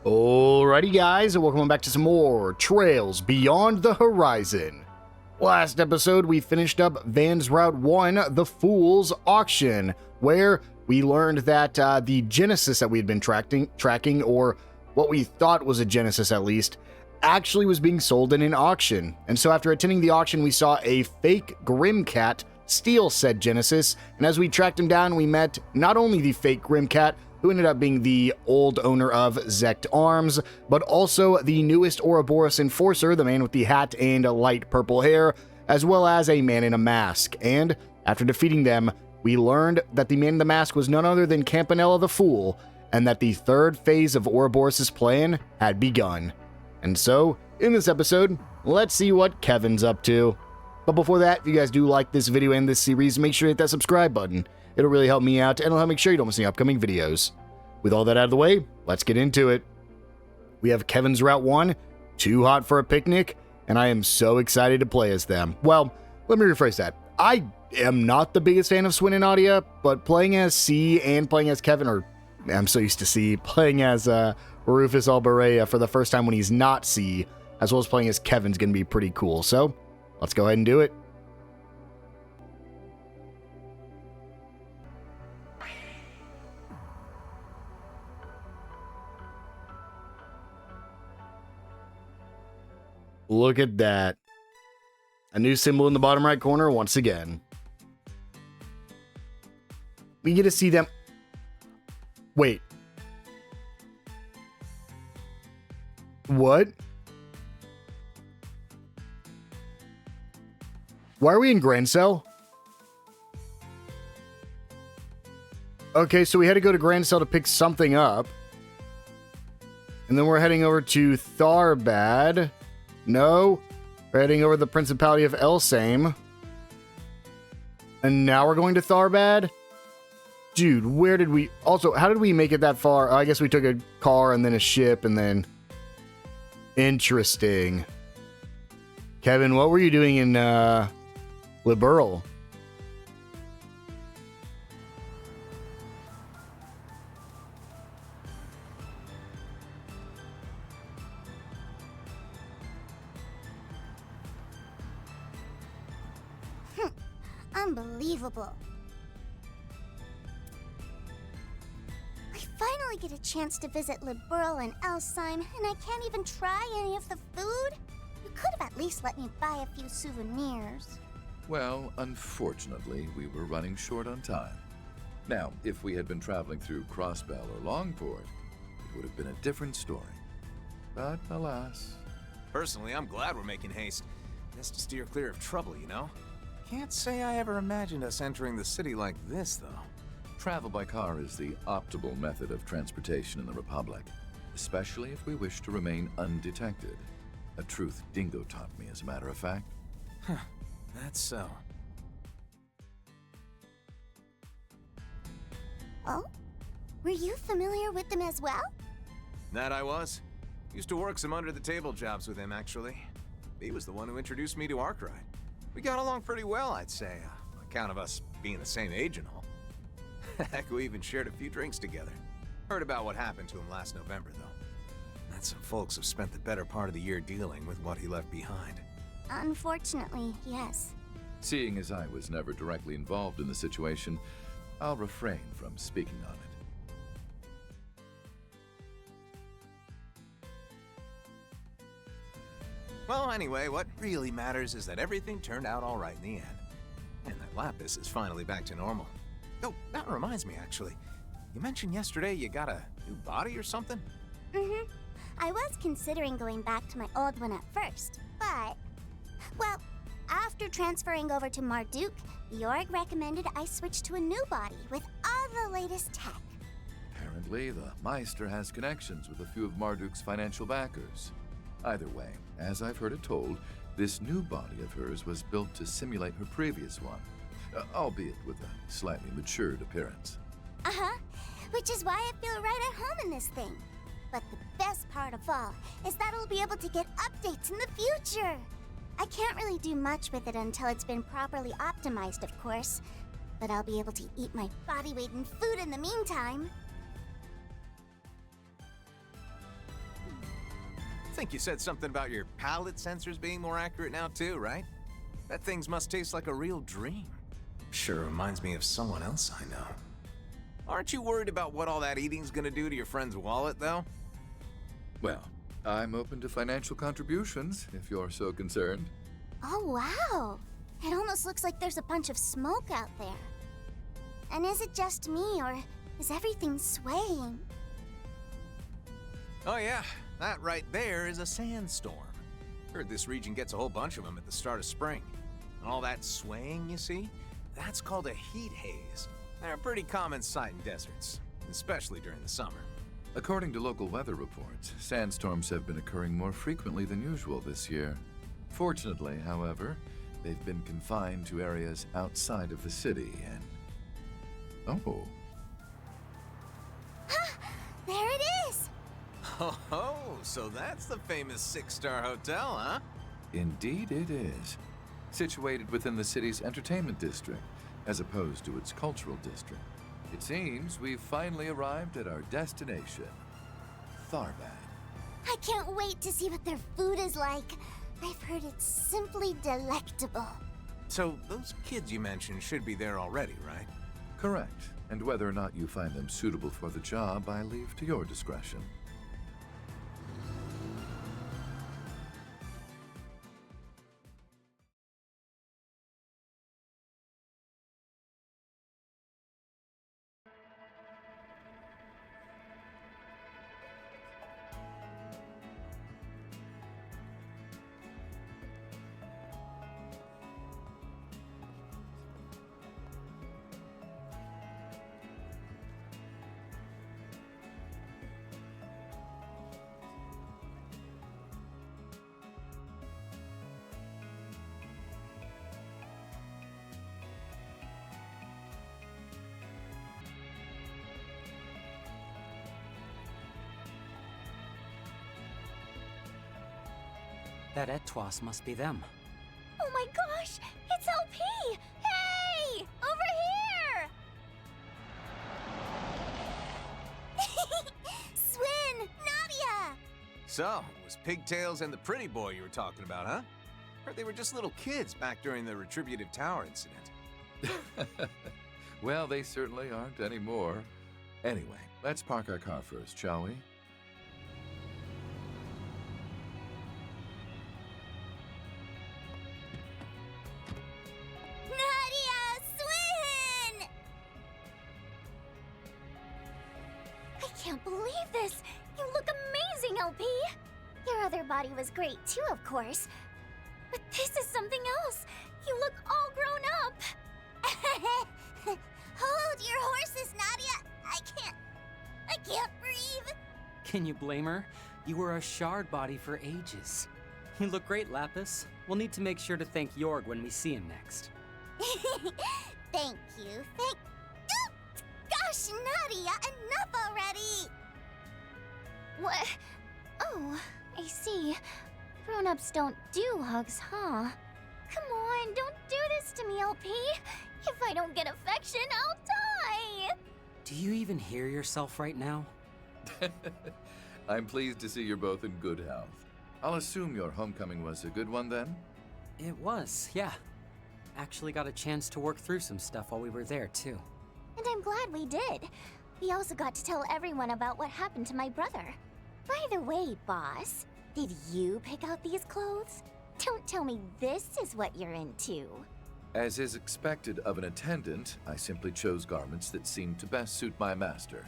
Alrighty guys, and welcome back to some more Trails Beyond the Horizon. Last episode we finished up Van's Route 1, the Fool's Auction, where we learned that the Genesis that we had been tracking, or what we thought was a Genesis at least, actually was being sold in an auction. And so after attending the auction we saw a fake Grimcat steal said Genesis, and as we tracked him down we met not only the fake Grimcat, who ended up being the old owner of Zect Arms, but also the newest Ouroboros enforcer, the man with the hat and light purple hair, as well as a man in a mask. And after defeating them, we learned that the man in the mask was none other than Campanella the Fool, and that the third phase of Ouroboros' plan had begun. And so, in this episode, let's see what Kevin's up to. But before that, if you guys do like this video and this series, make sure to hit that subscribe button. It'll really help me out, and it'll help make sure you don't miss any upcoming videos. With all that out of the way, let's get into it. We have Kevin's Route 1, Too Hot for a Picnic, and I am so excited to play as them. Well, let me rephrase that. I am not the biggest fan of Swin and Nadia, but playing as C and playing as Kevin, or I'm so used to C, playing as Rufus Alberea for the first time when he's not C, as well as playing as Kevin's going to be pretty cool. So, let's go ahead and do it. Look at that. A new symbol in the bottom right corner once again. We get to see them. Wait. What? Why are we in Grand Cell? Okay, so we had to go to Grand Cell to pick something up. And then we're heading over to Tharbad. No, we're heading over the Principality of Elsame. And now we're going to Tharbad? Dude, where did we... Also, how did we make it that far? I guess we took a car and then a ship and then... Interesting. Kevin, what were you doing in, Liberal? Unbelievable. I finally get a chance to visit Liberal and Elsheim, and I can't even try any of the food? You could have at least let me buy a few souvenirs. Well, unfortunately, we were running short on time. Now, if we had been traveling through Crossbell or Longport, it would have been a different story. But alas. Personally, I'm glad we're making haste. Just to steer clear of trouble, you know? Can't say I ever imagined us entering the city like this, though. Travel by car is the optimal method of transportation in the Republic, especially if we wish to remain undetected. A truth Dingo taught me, as a matter of fact. Huh, that's so. Oh? Were you familiar with them as well? That I was. Used to work some under-the-table jobs with him, actually. He was the one who introduced me to Arkwright. We got along pretty well, I'd say, on account of us being the same age and all. Heck, we even shared a few drinks together. Heard about what happened to him last November, though. That some folks have spent the better part of the year dealing with what he left behind. Unfortunately, yes. Seeing as I was never directly involved in the situation, I'll refrain from speaking on it. Well, anyway, what really matters is that everything turned out all right in the end. And that Lapis is finally back to normal. Oh, that reminds me, actually. You mentioned yesterday you got a new body or something? Mm-hmm. I was considering going back to my old one at first, but... Well, after transferring over to Marduk, the org recommended I switch to a new body with all the latest tech. Apparently, the Meister has connections with a few of Marduk's financial backers. Either way, as I've heard it told, this new body of hers was built to simulate her previous one, albeit with a slightly matured appearance. Uh-huh, which is why I feel right at home in this thing. But the best part of all is that I'll be able to get updates in the future. I can't really do much with it until it's been properly optimized, of course. But I'll be able to eat my body weight in food in the meantime. think you said something about your palate sensors being more accurate now too, right? That things must taste like a real dream. Sure reminds me of someone else I know. Aren't you worried about what all that eating's gonna do to your friend's wallet, though? Well, I'm open to financial contributions, if you're so concerned. Oh, wow. It almost looks like there's a bunch of smoke out there. And is it just me, or is everything swaying? Oh yeah, that right there is a sandstorm. Heard this region gets a whole bunch of them at the start of spring. And all that swaying you see, that's called a heat haze. They're a pretty common sight in deserts, especially during the summer. According to local weather reports, sandstorms have been occurring more frequently than usual this year. Fortunately, however, they've been confined to areas outside of the city and... Oh. There it is! Oh, so that's the famous six-star hotel, huh? Indeed it is. Situated within the city's entertainment district, as opposed to its cultural district. It seems we've finally arrived at our destination, Tharbad. I can't wait to see what their food is like. I've heard it's simply delectable. So those kids you mentioned should be there already, right? Correct. And whether or not you find them suitable for the job, I leave to your discretion. That Etwas must be them. Oh my gosh! It's LP! Hey! Over here! Swin! Nadia! So, it was Pigtails and the pretty boy you were talking about, huh? Heard they were just little kids back during the Retributive Tower incident. Well, they certainly aren't anymore. Anyway, let's park our car first, shall we? Nadia! Swin! I can't believe this! You look amazing, LP! Your other body was great too, of course. But this is something else! You look all grown up! Hold your horses, Nadia! I can't breathe! Can you blame her? You were a shard body for ages. You look great, Lapis. We'll need to make sure to thank Jorg when we see him next. Thank you, Gosh, Nadia, enough already! What? Oh, I see. Grown-ups don't do hugs, huh? Come on, don't do this to me, LP! If I don't get affection, I'll die! Do you even hear yourself right now? I'm pleased to see you're both in good health. I'll assume your homecoming was a good one then? It was, yeah. Actually got a chance to work through some stuff while we were there, too. And I'm glad we did. We also got to tell everyone about what happened to my brother. By the way, boss, did you pick out these clothes? Don't tell me this is what you're into. As is expected of an attendant, I simply chose garments that seemed to best suit my master.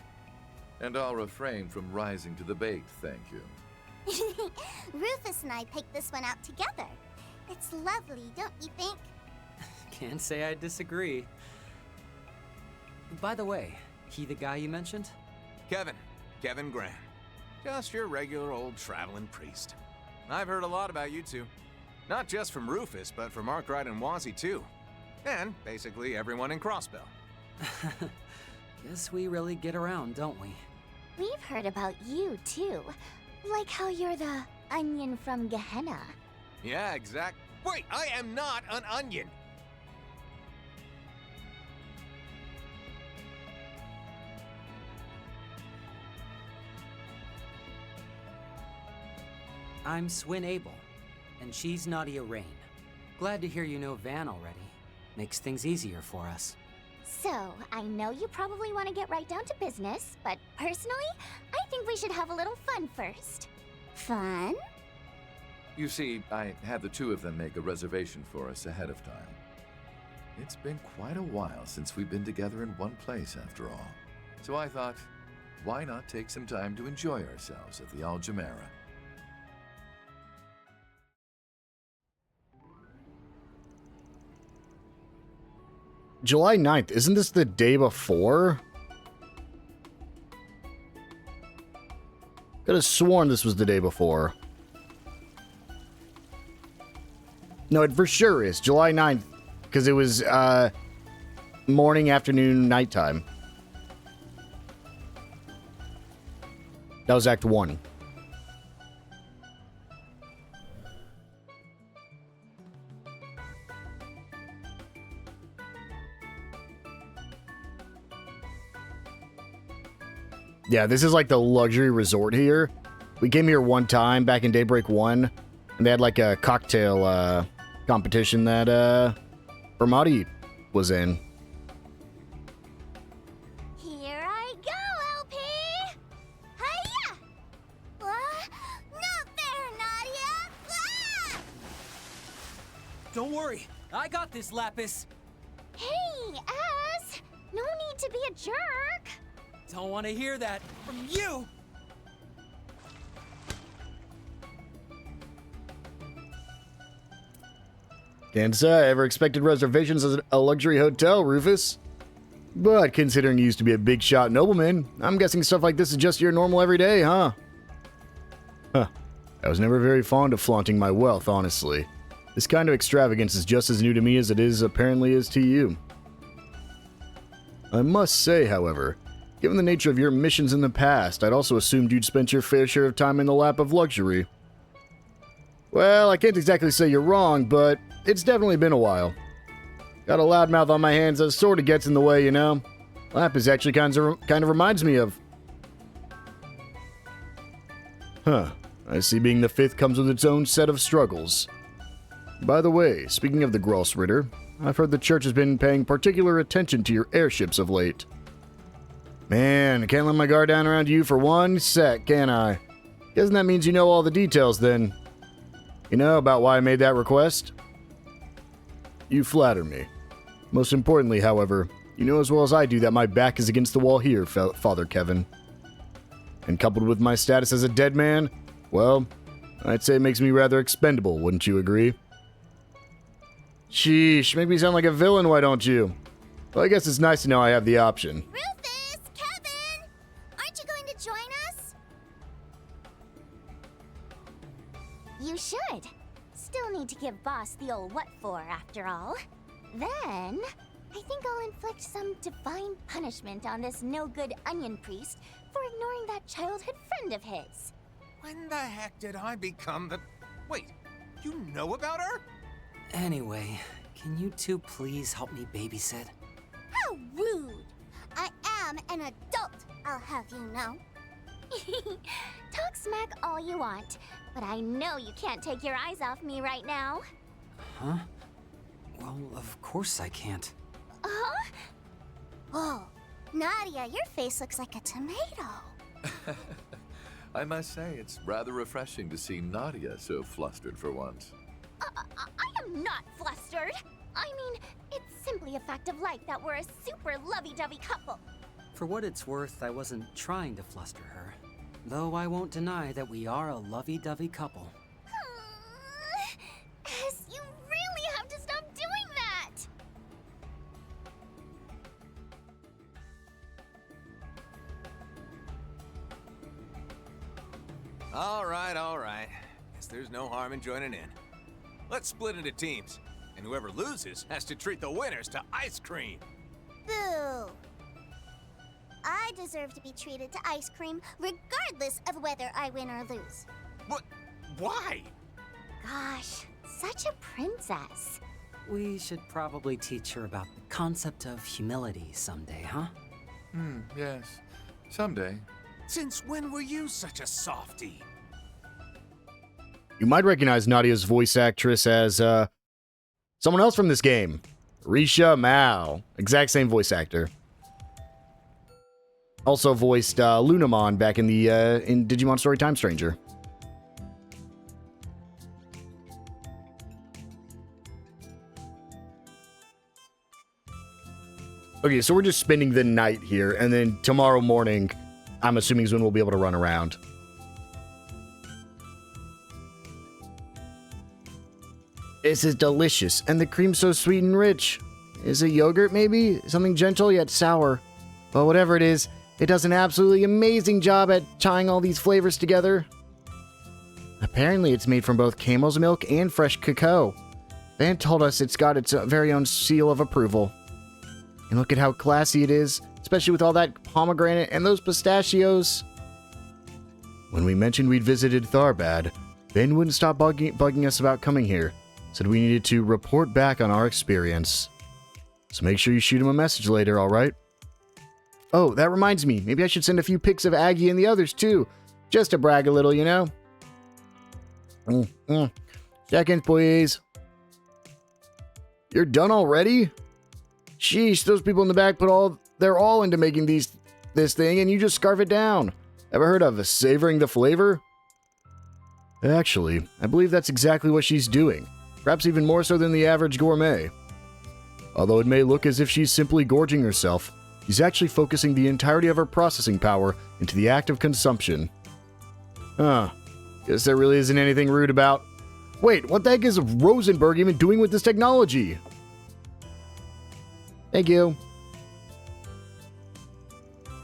And I'll refrain from rising to the bait, thank you. Rufus and I picked this one out together. It's lovely, don't you think? Can't say I disagree. By the way, he the guy you mentioned? Kevin Graham. Just your regular old traveling priest. I've heard a lot about you two. Not just from Rufus, but from Arkwright and Wazzy too. And basically everyone in Crossbell. Guess we really get around, don't we? We've heard about you too. Like how you're the onion from Gehenna. Yeah, exact. Wait, I am not an onion! I'm Swin Abel, and she's Nadia Rain. Glad to hear you know Van already. Makes things easier for us. So, I know you probably want to get right down to business, but personally, I think we should have a little fun first. Fun? You see, I had the two of them make a reservation for us ahead of time. It's been quite a while since we've been together in one place, after all. So I thought, why not take some time to enjoy ourselves at the Aljamera? July 9th, isn't this the day before? Could have sworn this was the day before. No, it for sure is. July 9th, because it was morning, afternoon, nighttime. That was Act 1. Yeah, this is like the luxury resort here. We came here one time back in Daybreak 1, and they had like a cocktail competition that Bermati was in. Here I go, LP! Hiya! Not there, Nadia! Ah! Don't worry, I got this, Lapis. Hey, Az! No need to be a jerk! Don't want to hear that from you! Can't say I ever expected reservations as a luxury hotel, Rufus. But considering you used to be a big shot nobleman, I'm guessing stuff like this is just your normal everyday, huh? Huh. I was never very fond of flaunting my wealth, honestly. This kind of extravagance is just as new to me as it is apparently is to you. I must say, however, given the nature of your missions in the past, I'd also assumed you'd spent your fair share of time in the lap of luxury. Well, I can't exactly say you're wrong, but it's definitely been a while. Got a loudmouth on my hands that sort of gets in the way, you know? Lapis actually kind of reminds me of... Huh. I see being the fifth comes with its own set of struggles. By the way, speaking of the Grossritter, I've heard the church has been paying particular attention to your airships of late. Man, I can't let my guard down around you for one sec, can I? Guessing that means you know all the details, then. You know about why I made that request? You flatter me. Most importantly, however, you know as well as I do that my back is against the wall here, Father Kevin. And coupled with my status as a dead man, well, I'd say it makes me rather expendable, wouldn't you agree? Sheesh, make me sound like a villain, why don't you? Well, I guess it's nice to know I have the option. Rufus! Kevin! Aren't you going to join us? You should. Still need to give Boss the old what for, after all. Then, I think I'll inflict some divine punishment on this no-good onion priest for ignoring that childhood friend of his. When the heck did I become the... Wait, you know about her? Anyway, can you two please help me babysit? How rude! I am an adult, I'll have you know. Talk smack all you want, but I know you can't take your eyes off me right now. Huh? Well, of course I can't. Huh? Whoa, Nadia, your face looks like a tomato. I must say, it's rather refreshing to see Nadia so flustered for once. I am not flustered. I mean, it's simply a fact of life that we're a super lovey-dovey couple. For what it's worth, I wasn't trying to fluster her. Though I won't deny that we are a lovey-dovey couple. As you really have to stop doing that! All right. Guess there's no harm in joining in. Let's split into teams, and whoever loses has to treat the winners to ice cream. Boo! I deserve to be treated to ice cream regardless of whether I win or lose. What? Why? Gosh, such a princess. We should probably teach her about the concept of humility someday, huh? Yes. Someday. Since when were you such a softie? You might recognize Nadia's voice actress as, someone else from this game. Risha Mao. Exact same voice actor. Also voiced Lunamon back in the in Digimon Story Time Stranger. Okay, so we're just spending the night here, and then tomorrow morning, I'm assuming is when we'll be able to run around. This is delicious, and the cream's so sweet and rich. Is it yogurt, maybe? Something gentle yet sour. But whatever it is, it does an absolutely amazing job at tying all these flavors together. Apparently, it's made from both camel's milk and fresh cacao. Van told us it's got its very own seal of approval. And look at how classy it is, especially with all that pomegranate and those pistachios. When we mentioned we'd visited Tharbad, Ben wouldn't stop bugging us about coming here. Said we needed to report back on our experience. So make sure you shoot him a message later, alright? Oh, that reminds me. Maybe I should send a few pics of Aggie and the others, too. Just to brag a little, you know? Seconds, please. You're done already? Sheesh, those people in the back put their all into making this thing, and you just scarf it down. Ever heard of savoring the flavor? Actually, I believe that's exactly what she's doing. Perhaps even more so than the average gourmet. Although it may look as if she's simply gorging herself, she's actually focusing the entirety of her processing power into the act of consumption. Huh. Guess there really isn't anything rude about... Wait, what the heck is Rosenberg even doing with this technology? Thank you.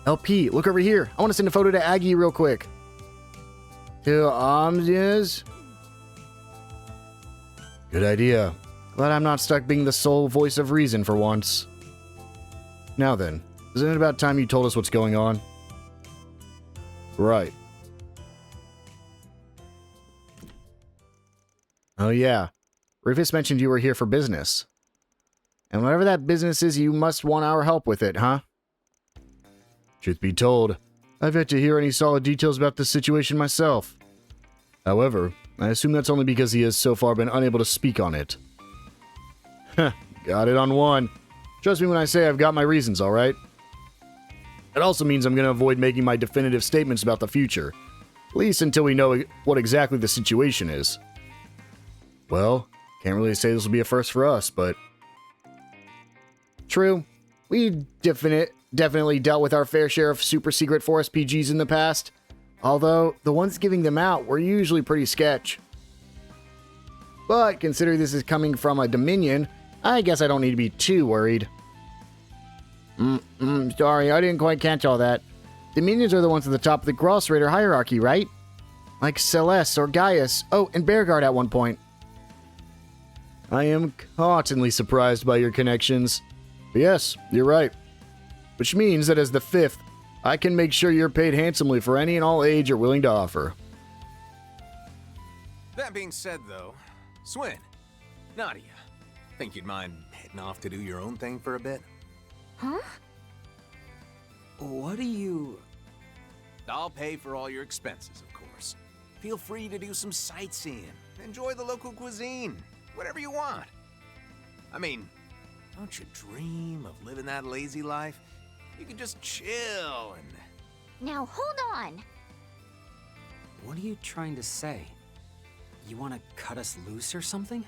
LP, look over here. I want to send a photo to Aggie real quick. To Amzias? Good idea. Glad I'm not stuck being the sole voice of reason for once. Now then, isn't it about time you told us what's going on? Right. Oh yeah. Rufus mentioned you were here for business. And whatever that business is, you must want our help with it, huh? Truth be told, I've yet to hear any solid details about this situation myself. However, I assume that's only because he has so far been unable to speak on it. Heh, got it on one. Trust me when I say I've got my reasons, alright? It also means I'm going to avoid making my definitive statements about the future. At least until we know what exactly the situation is. Well, can't really say this will be a first for us, but... True. We definitely dealt with our fair share of super secret forest PGs in the past. Although, the ones giving them out were usually pretty sketch. But, considering this is coming from a Dominion, I guess I don't need to be too worried. Sorry, I didn't quite catch all that. Dominions are the ones at the top of the Gross Raider hierarchy, right? Like Celeste or Gaius. Oh, and Bearguard at one point. I am constantly surprised by your connections. But yes, you're right. Which means that as the 5th, I can make sure you're paid handsomely for any and all aid you're willing to offer. That being said, though, Swin, Nadia, think you'd mind heading off to do your own thing for a bit? Huh? What do you... I'll pay for all your expenses, of course. Feel free to do some sightseeing, enjoy the local cuisine, whatever you want. I mean, don't you dream of living that lazy life? You can just chill and... Now hold on. What are you trying to say? You want to cut us loose or something?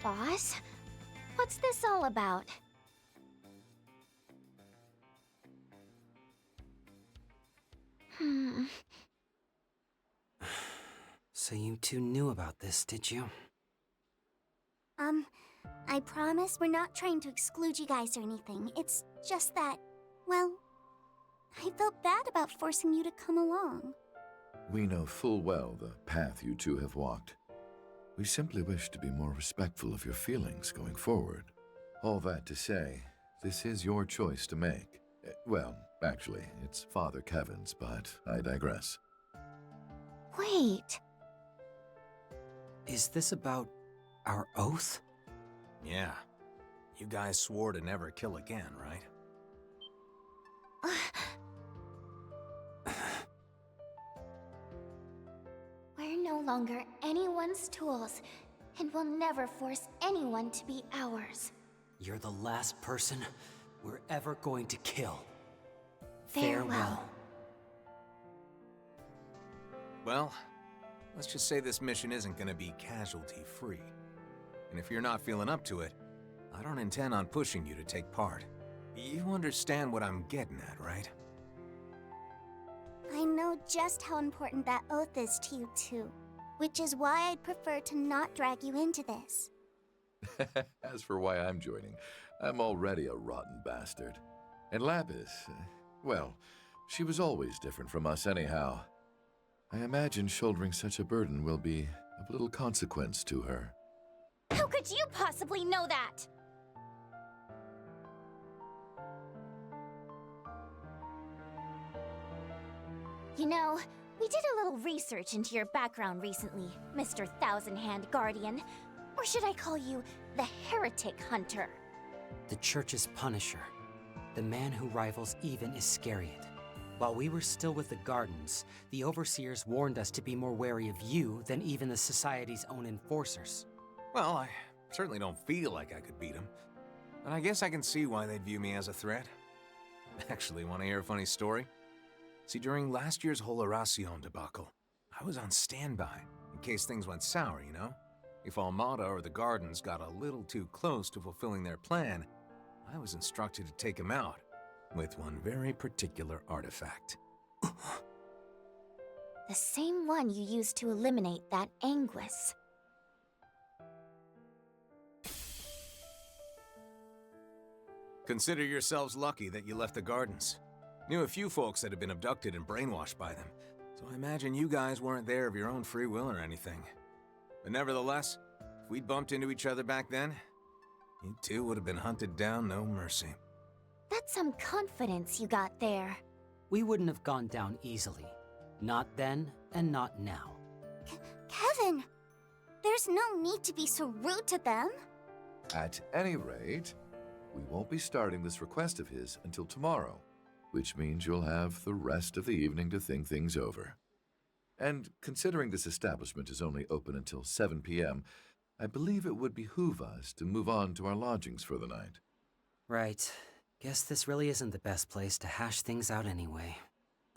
Boss? What's this all about? So you two knew about this, did you? I promise we're not trying to exclude you guys or anything. It's just that, well, I felt bad about forcing you to come along. We know full well the path you two have walked. We simply wish to be more respectful of your feelings going forward. All that to say, this is your choice to make. Well, actually, it's Father Kevin's, but I digress. Wait. Is this about our oath? Yeah. You guys swore to never kill again, right? longer anyone's tools, and will never force anyone to be ours. You're the last person we're ever going to kill. Farewell. Well, let's just say this mission isn't gonna be casualty-free. And if you're not feeling up to it, I don't intend on pushing you to take part. You understand what I'm getting at, right? I know just how important that oath is to you too, which is why I'd prefer to not drag you into this. As for why I'm joining, I'm already a rotten bastard. And Lapis, well, she was always different from us anyhow. I imagine shouldering such a burden will be of little consequence to her. How could you possibly know that? You know, we did a little research into your background recently, Mr. Thousand Hand Guardian. Or should I call you the Heretic Hunter? The Church's Punisher. The man who rivals even Iscariot. While we were still with the Gardens, the Overseers warned us to be more wary of you than even the Society's own enforcers. Well, I certainly don't feel like I could beat him. But I guess I can see why they'd view me as a threat. Actually, want to hear a funny story? See, during last year's whole Horacion debacle, I was on standby, in case things went sour, you know? If Almada or the Gardens got a little too close to fulfilling their plan, I was instructed to take them out, with one very particular artifact. The same one you used to eliminate that Anguis. Consider yourselves lucky that you left the Gardens. Knew a few folks that had been abducted and brainwashed by them, so I imagine you guys weren't there of your own free will or anything. But nevertheless, if we'd bumped into each other back then, you two would have been hunted down, no mercy. That's some confidence you got there. We wouldn't have gone down easily. Not then, and not now. Kevin! There's no need to be so rude to them. At any rate, we won't be starting this request of his until tomorrow, which means you'll have the rest of the evening to think things over. And considering this establishment is only open until 7 p.m., I believe it would behoove us to move on to our lodgings for the night. Right. Guess this really isn't the best place to hash things out anyway.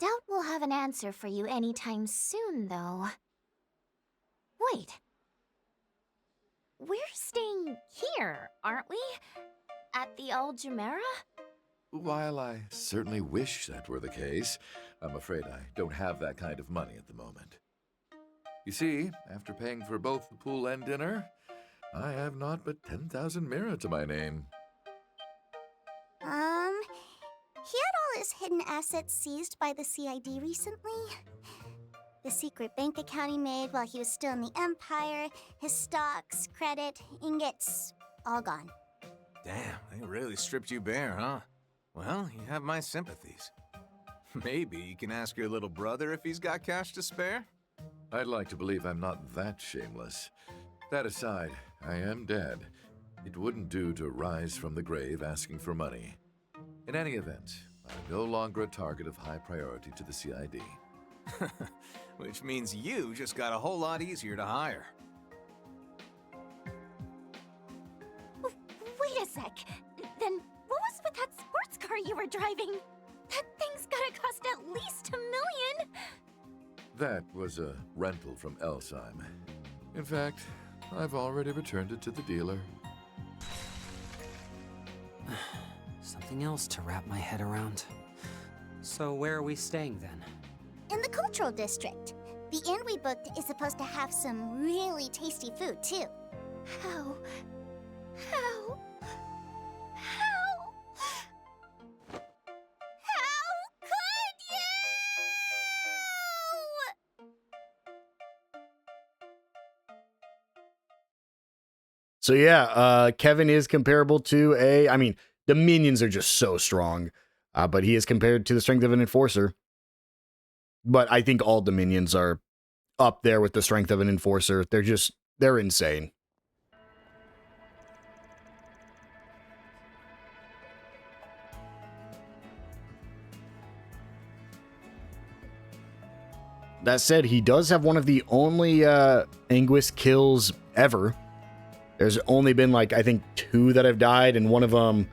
Doubt we'll have an answer for you anytime soon, though. Wait. We're staying here, aren't we? At the Al Jumeirah? While I certainly wish that were the case, I'm afraid I don't have that kind of money at the moment. You see, after paying for both the pool and dinner, I have not but 10,000 mira to my name. He had all his hidden assets seized by the CID recently. The secret bank account he made while he was still in the Empire, his stocks, credit, ingots, all gone. Damn, they really stripped you bare, huh? Well, you have my sympathies. Maybe you can ask your little brother if he's got cash to spare? I'd like to believe I'm not that shameless. That aside, I am dead. It wouldn't do to rise from the grave asking for money. In any event, I'm no longer a target of high priority to the CID. Which means you just got a whole lot easier to hire. Wait a sec. Then what was with that sports car you were driving? That thing's gotta cost at least $1 million. That was a rental from Elsheim. In fact, I've already returned it to the dealer. Something else to wrap my head around. So where are we staying then? In the cultural district. The inn we booked is supposed to have some really tasty food, too. How could you? So yeah, Kevin is comparable to I mean, the minions are just so strong, but he is compared to the strength of an enforcer. But I think all Dominions are up there with the strength of an enforcer. They're insane. that said, he does have one of the only Anguis kills ever. There's only been, like, I think 2 that have died, and one of them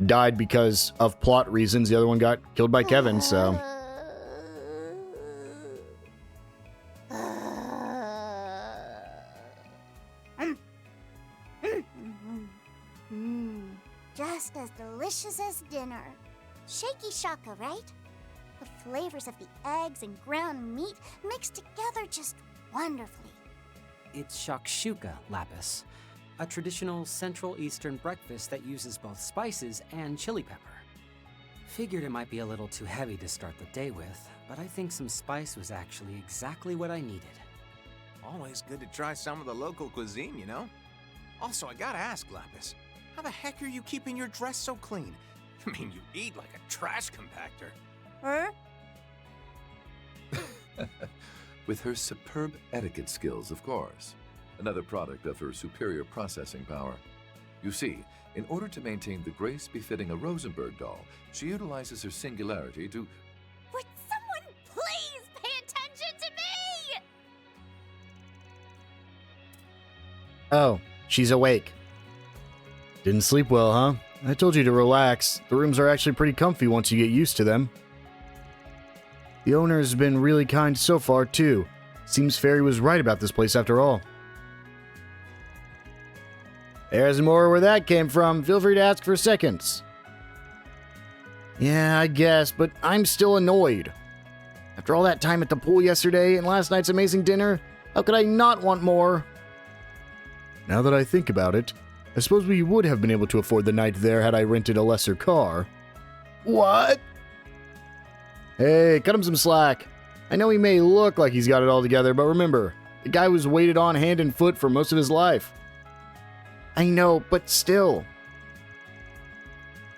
died because of plot reasons. The other one got killed by Kevin, so... Just as delicious as dinner. Shaky shaka, right? The flavors of the eggs and ground meat mixed together just wonderfully. It's shakshuka, Lapis. A traditional Central Eastern breakfast that uses both spices and chili pepper. Figured it might be a little too heavy to start the day with, but I think some spice was actually exactly what I needed. Always good to try some of the local cuisine, you know? Also, I gotta ask, Lapis, how the heck are you keeping your dress so clean? I mean, you eat like a trash compactor. Huh? With her superb etiquette skills, of course. Another product of her superior processing power. You see, in order to maintain the grace befitting a Rosenberg doll, she utilizes her singularity to... Would someone please pay attention to me? Oh, she's awake. Didn't sleep well, huh? I told you to relax. The rooms are actually pretty comfy once you get used to them. The owner's been really kind so far, too. Seems Fairy was right about this place after all. There's more where that came from. Feel free to ask for seconds. Yeah, I guess, but I'm still annoyed. After all that time at the pool yesterday and last night's amazing dinner, how could I not want more? Now that I think about it, I suppose we would have been able to afford the night there had I rented a lesser car. What? Hey, cut him some slack. I know he may look like he's got it all together, but remember, the guy was waited on hand and foot for most of his life. I know, but still.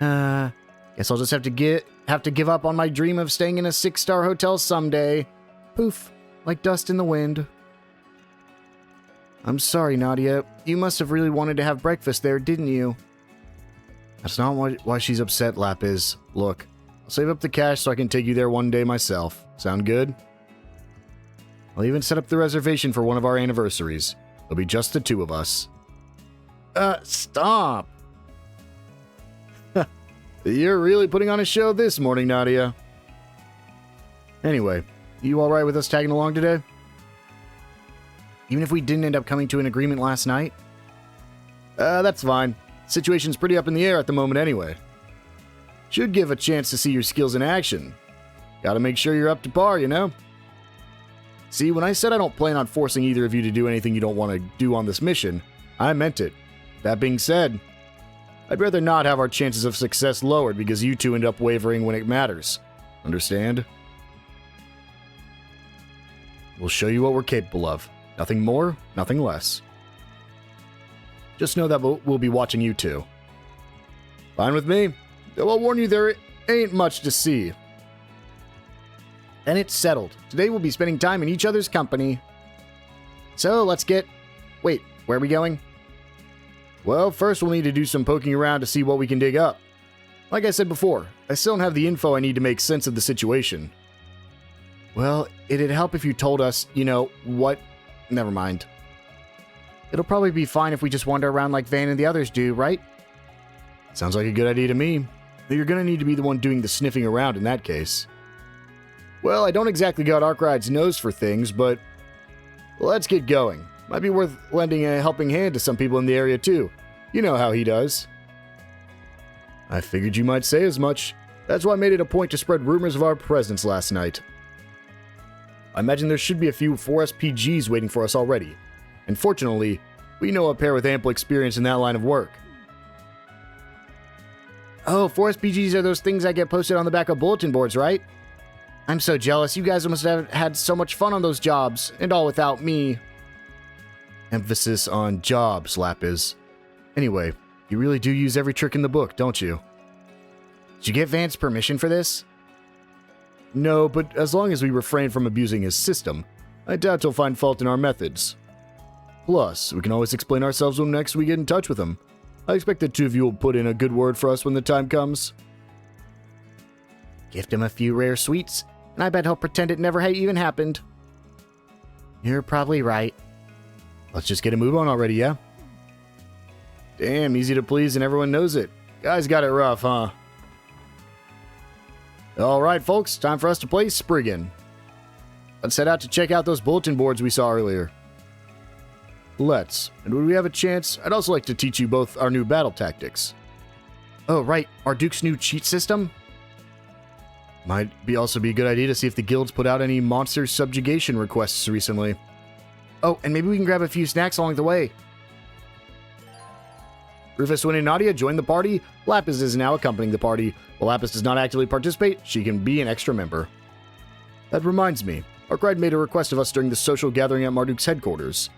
Guess I'll just have to give up on my dream of staying in a 6-star hotel someday. Poof, like dust in the wind. I'm sorry, Nadia. You must have really wanted to have breakfast there, didn't you? That's not why she's upset, Lapis. Look, I'll save up the cash so I can take you there one day myself. Sound good? I'll even set up the reservation for one of our anniversaries. It'll be just the 2 of us. Stop! You're really putting on a show this morning, Nadia. Anyway, you alright with us tagging along today? Even if we didn't end up coming to an agreement last night? That's fine. Situation's pretty up in the air at the moment anyway. Should give a chance to see your skills in action. Gotta make sure you're up to par, you know? See, when I said I don't plan on forcing either of you to do anything you don't want to do on this mission, I meant it. That being said, I'd rather not have our chances of success lowered because you two end up wavering when it matters. Understand? We'll show you what we're capable of. Nothing more, nothing less. Just know that we'll be watching you two. Fine with me? Though I'll warn you there ain't much to see. And it's settled. Today we'll be spending time in each other's company. So let's get... Wait, where are we going? Well, first we'll need to do some poking around to see what we can dig up. Like I said before, I still don't have the info I need to make sense of the situation. Well, it'd help if you told us, you know, what... Never mind. It'll probably be fine if we just wander around like Van and the others do, right? Sounds like a good idea to me. You're gonna need to be the one doing the sniffing around in that case. Well, I don't exactly got Arkride's nose for things, but... Let's get going. Might be worth lending a helping hand to some people in the area too. You know how he does. I figured you might say as much. That's why I made it a point to spread rumors of our presence last night. I imagine there should be a few 4SPGs waiting for us already. And fortunately, we know a pair with ample experience in that line of work. Oh, 4SPGs are those things that get posted on the back of bulletin boards, right? I'm so jealous. You guys must have had so much fun on those jobs, and all without me. Emphasis on jobs, Lapis. Anyway, you really do use every trick in the book, don't you? Did you get Van's permission for this? No, but as long as we refrain from abusing his system, I doubt he'll find fault in our methods. Plus, we can always explain ourselves when next we get in touch with him. I expect the 2 of you will put in a good word for us when the time comes. Gift him a few rare sweets, and I bet he'll pretend it never even happened. You're probably right. Let's just get a move on already, yeah? Damn, easy to please and everyone knows it. Guys got it rough, huh? Alright, folks, time for us to play Spriggan. Let's head out to check out those bulletin boards we saw earlier. Let's. And when we have a chance, I'd also like to teach you both our new battle tactics. Oh, right, our Duke's new cheat system? Might also be a good idea to see if the guilds put out any monster subjugation requests recently. Oh, and maybe we can grab a few snacks along the way. Rufus, Win, and Nadia join the party. Lapis is now accompanying the party. While Lapis does not actively participate, she can be an extra member. That reminds me, Arkwright made a request of us during the social gathering at Marduk's headquarters.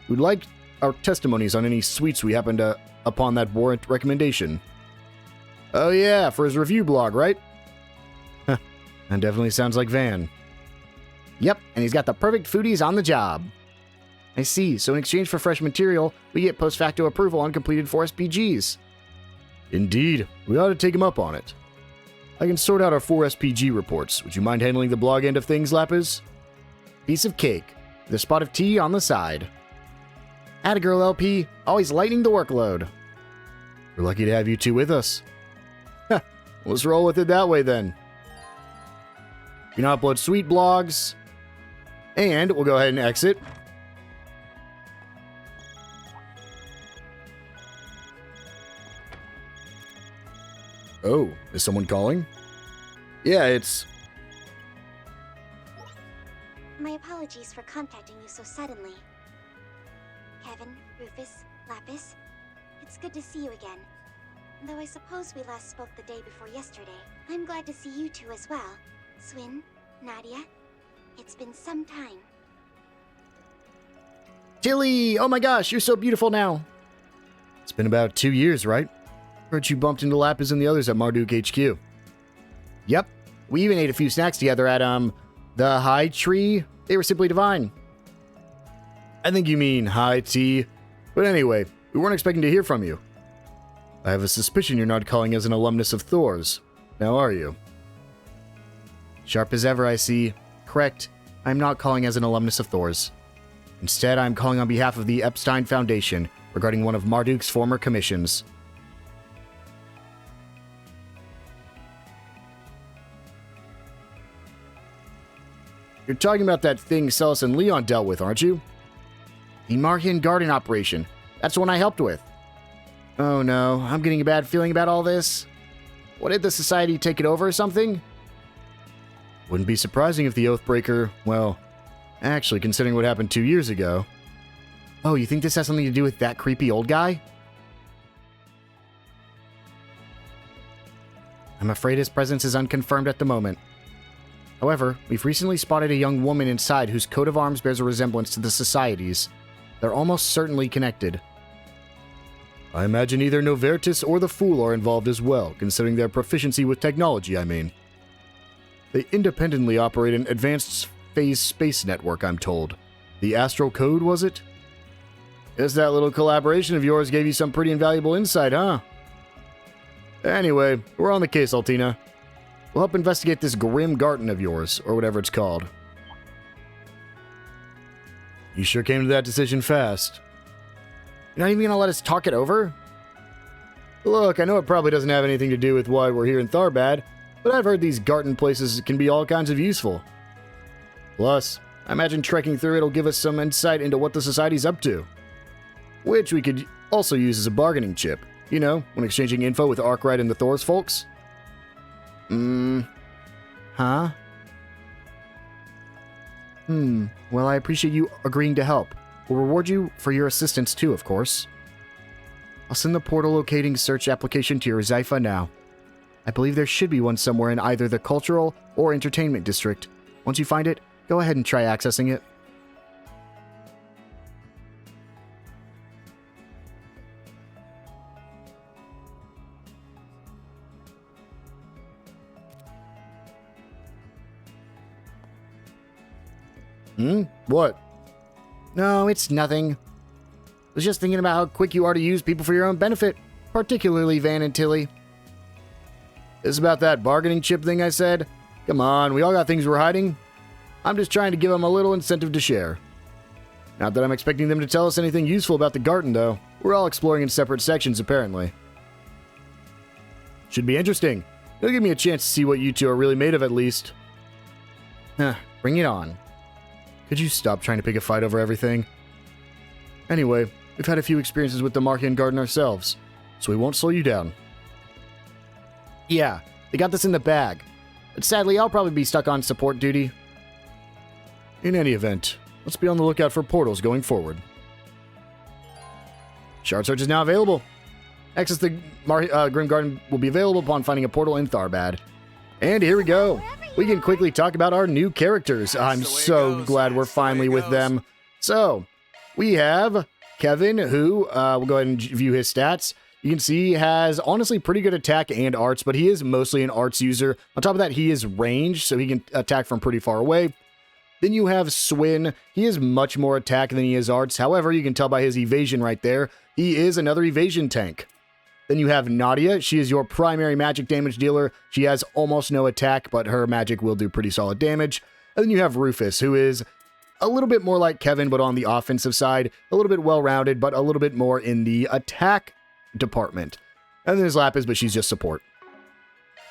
We'd like our testimonies on any sweets we happen to upon that warrant recommendation. Oh yeah, for his review blog, right? That definitely sounds like Van. Yep, and he's got the perfect foodies on the job. I see, so in exchange for fresh material, we get post facto approval on completed 4 SPGs. Indeed, we ought to take him up on it. I can sort out our 4 SPG reports. Would you mind handling the blog end of things, Lapis? Piece of cake, with a spot of tea on the side. Atta girl, LP, always lightening the workload. We're lucky to have you two with us. Let's roll with it that way then. You can upload sweet blogs. And we'll go ahead and exit. Oh, is someone calling? Yeah, it's... My apologies for contacting you so suddenly. Kevin, Rufus, Lapis, it's good to see you again. Though I suppose we last spoke the day before yesterday. I'm glad to see you two as well. Swin, Nadia, it's been some time. Tilly! Oh my gosh, you're so beautiful now! It's been about 2 years, right? Heard you bumped into Lapis and the others at Marduk HQ. Yep, we even ate a few snacks together at, the High Tree. They were simply divine. I think you mean High Tea. But anyway, we weren't expecting to hear from you. I have a suspicion you're not calling as an alumnus of Thor's. Now are you? Sharp as ever, I see. Correct. I'm not calling as an alumnus of Thor's. Instead, I'm calling on behalf of the Epstein Foundation regarding one of Marduk's former commissions. You're talking about that thing Celis and Leon dealt with, aren't you? The Marhian Garden operation. That's the one I helped with. Oh no, I'm getting a bad feeling about all this. What, did the Society take it over or something? Wouldn't be surprising if the Oathbreaker, well, actually considering what happened 2 years ago. Oh, you think this has something to do with that creepy old guy? I'm afraid his presence is unconfirmed at the moment. However, we've recently spotted a young woman inside whose coat of arms bears a resemblance to the Society's. They're almost certainly connected. I imagine either Novertis or the Fool are involved as well, considering their proficiency with technology, I mean. They independently operate an advanced phase space network, I'm told. The Astral Code, was it? Guess that little collaboration of yours gave you some pretty invaluable insight, huh? Anyway, we're on the case, Altina. We'll help investigate this grim garden of yours, or whatever it's called. You sure came to that decision fast. You're not even gonna let us talk it over? Look, I know it probably doesn't have anything to do with why we're here in Tharbad, but I've heard these garden places can be all kinds of useful. Plus, I imagine trekking through it'll give us some insight into what the Society's up to. Which we could also use as a bargaining chip, you know, when exchanging info with Arkwright and the Thor's folks. Huh? Well, I appreciate you agreeing to help. We'll reward you for your assistance too, of course. I'll send the portal locating search application to your Zypha now. I believe there should be one somewhere in either the cultural or entertainment district. Once you find it, go ahead and try accessing it. What? No, it's nothing. I was just thinking about how quick you are to use people for your own benefit, particularly Van and Tilly. It's about that bargaining chip thing I said. Come on, we all got things we're hiding. I'm just trying to give them a little incentive to share. Not that I'm expecting them to tell us anything useful about the garden, though. We're all exploring in separate sections, apparently. Should be interesting. It'll give me a chance to see what you two are really made of, at least. Bring it on. Could you stop trying to pick a fight over everything? Anyway, we've had a few experiences with the Markian garden ourselves, so we won't slow you down. Yeah, they got this in the bag. But sadly, I'll probably be stuck on support duty. In any event, let's be on the lookout for portals going forward. Shard Search is now available. Access the Grim Garden will be available upon finding a portal in Tharbad. And here we go. We can quickly talk about our new characters. I'm so glad we're finally with them. So, we have Kevin, who, we'll go ahead and view his stats. You can see he has, honestly, pretty good attack and arts, but he is mostly an arts user. On top of that, he is ranged, so he can attack from pretty far away. Then you have Swin. He is much more attack than he is arts. However, you can tell by his evasion right there, he is another evasion tank. Then you have Nadia. She is your primary magic damage dealer. She has almost no attack, but her magic will do pretty solid damage. And then you have Rufus, who is a little bit more like Kevin, but on the offensive side. A little bit well-rounded, but a little bit more in the attack department. And then there's Lapis, but she's just support.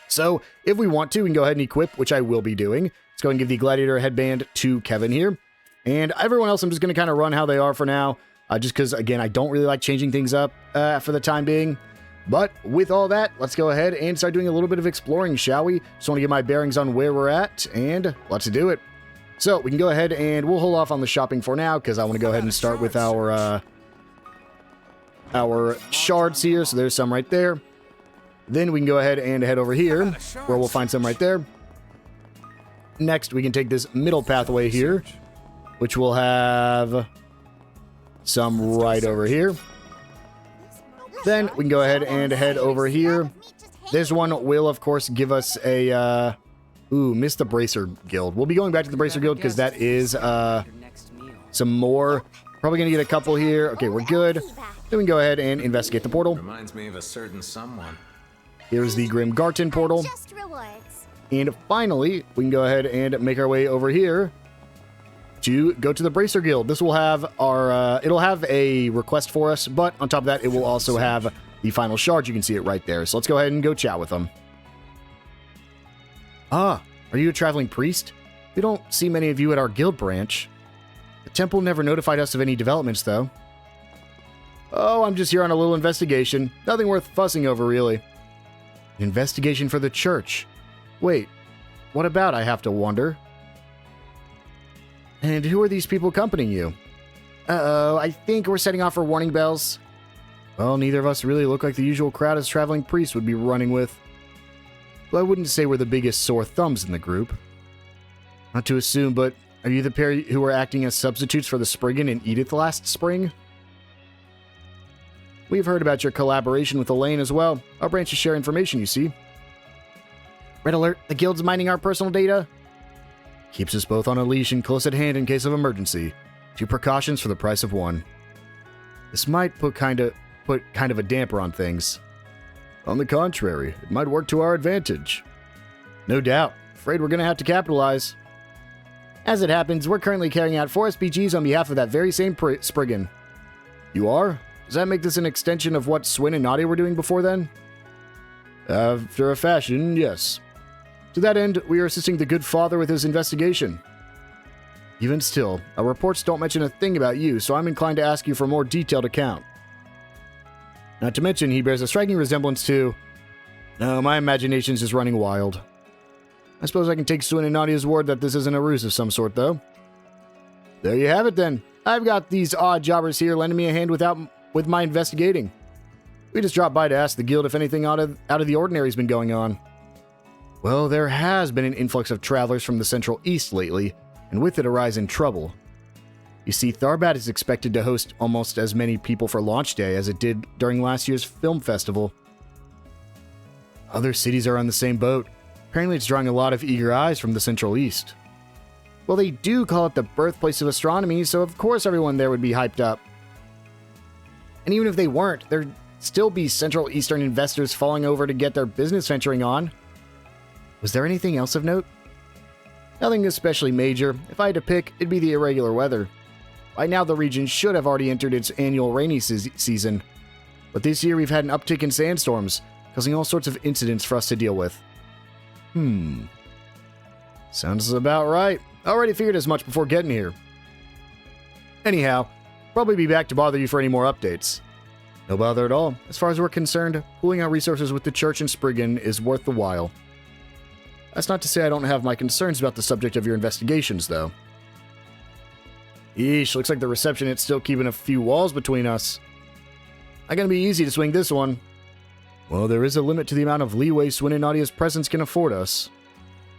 So, if we want to, we can go ahead and equip, which I will be doing. Let's go ahead and give the Gladiator headband to Kevin here. And everyone else, I'm just going to kind of run how they are for now. Just because, again, I don't really like changing things up for the time being. But with all that, let's go ahead and start doing a little bit of exploring, shall we? Just want to get my bearings on where we're at, and let's do it. So, we can go ahead and we'll hold off on the shopping for now, because I want to go ahead and start with our shards here. So there's some right there. Then we can go ahead and head over here, where we'll find some right there. Next, we can take this middle pathway here, which will have some right over here. Then we can go ahead and head over here. This one will, of course, give us a... missed the Bracer Guild. We'll be going back to the Bracer Guild because that is some more. Probably going to get a couple here. Okay, we're good. Then we can go ahead and investigate the portal. Reminds me of a certain someone. Here's the Grim Garten portal. Just rewards. And finally, we can go ahead and make our way over here to go to the Bracer Guild. This will have our, it'll have a request for us, but on top of that, it will also have the final shard. You can see it right there. So let's go ahead and go chat with them. Ah, are you a traveling priest? We don't see many of you at our guild branch. The temple never notified us of any developments, though. Oh, I'm just here on a little investigation. Nothing worth fussing over, really. An investigation for the church. Wait, what about, I have to wonder? And who are these people accompanying you? Uh-oh, I think we're setting off for warning bells. Well, neither of us really look like the usual crowd as traveling priests would be running with. Well, I wouldn't say we're the biggest sore thumbs in the group. Not to assume, but are you the pair who were acting as substitutes for the Spriggan and Edith last spring? We've heard about your collaboration with Elaine as well. Our branches share information, you see. Red alert, the guild's mining our personal data. Keeps us both on a leash and close at hand in case of emergency. 2 precautions for the price of 1. This might put kind of a damper on things. On the contrary, it might work to our advantage. No doubt. Afraid we're going to have to capitalize. As it happens, we're currently carrying out 4 SPGs on behalf of that very same Spriggan. You are? Does that make this an extension of what Swin and Nadia were doing before then? After a fashion, yes. To that end, we are assisting the good father with his investigation. Even still, our reports don't mention a thing about you, so I'm inclined to ask you for a more detailed account. Not to mention, he bears a striking resemblance to... No, my imagination's just running wild. I suppose I can take Swin and Nadia's word that this isn't a ruse of some sort, though. There you have it, then. I've got these odd jobbers here lending me a hand with my investigating. We just dropped by to ask the guild if anything out of the ordinary's been going on. Well, there has been an influx of travelers from the Central East lately, and with it a rise in trouble. You see, Tharbad is expected to host almost as many people for launch day as it did during last year's film festival. Other cities are on the same boat. Apparently it's drawing a lot of eager eyes from the Central East. Well, they do call it the birthplace of astronomy, so of course everyone there would be hyped up. And even if they weren't, there'd still be Central Eastern investors falling over to get their business venturing on. Was there anything else of note? Nothing especially major. If I had to pick, it'd be the irregular weather. By now, the region should have already entered its annual rainy season. But this year, we've had an uptick in sandstorms, causing all sorts of incidents for us to deal with. Sounds about right. Already figured as much before getting here. Anyhow, probably be back to bother you for any more updates. No bother at all. As far as we're concerned, pooling our resources with the church in Spriggan is worth the while. That's not to say I don't have my concerns about the subject of your investigations, though. Eesh, looks like the receptionist's still keeping a few walls between us. Not gonna be easy to swing this one. Well, there is a limit to the amount of leeway Swin and Nadia's presence can afford us.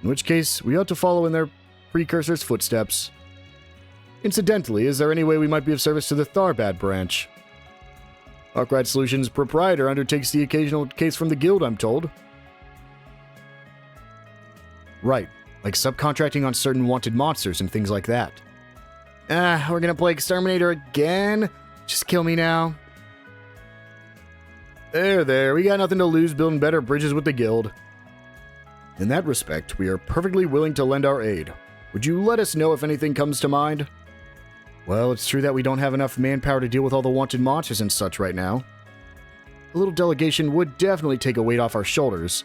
In which case, we ought to follow in their precursor's footsteps. Incidentally, is there any way we might be of service to the Tharbad branch? Arkwright Solutions' proprietor undertakes the occasional case from the guild, I'm told. Right, like subcontracting on certain wanted monsters and things like that. We're gonna play Exterminator again? Just kill me now. There, we got nothing to lose building better bridges with the guild. In that respect, we are perfectly willing to lend our aid. Would you let us know if anything comes to mind? Well, it's true that we don't have enough manpower to deal with all the wanted monsters and such right now. A little delegation would definitely take a weight off our shoulders.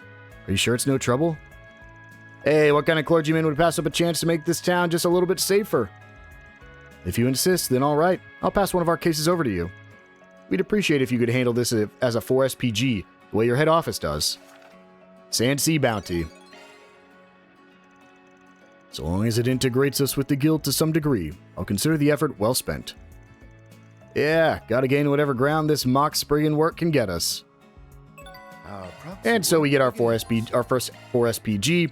Are you sure it's no trouble? Hey, what kind of clergyman would pass up a chance to make this town just a little bit safer? If you insist, then all right. I'll pass one of our cases over to you. We'd appreciate if you could handle this as a 4SPG, the way your head office does. Sand Sea Bounty. So long as it integrates us with the guild to some degree, I'll consider the effort well spent. Yeah, gotta gain whatever ground this mock Spriggan work can get us. And so we get our first 4SPG.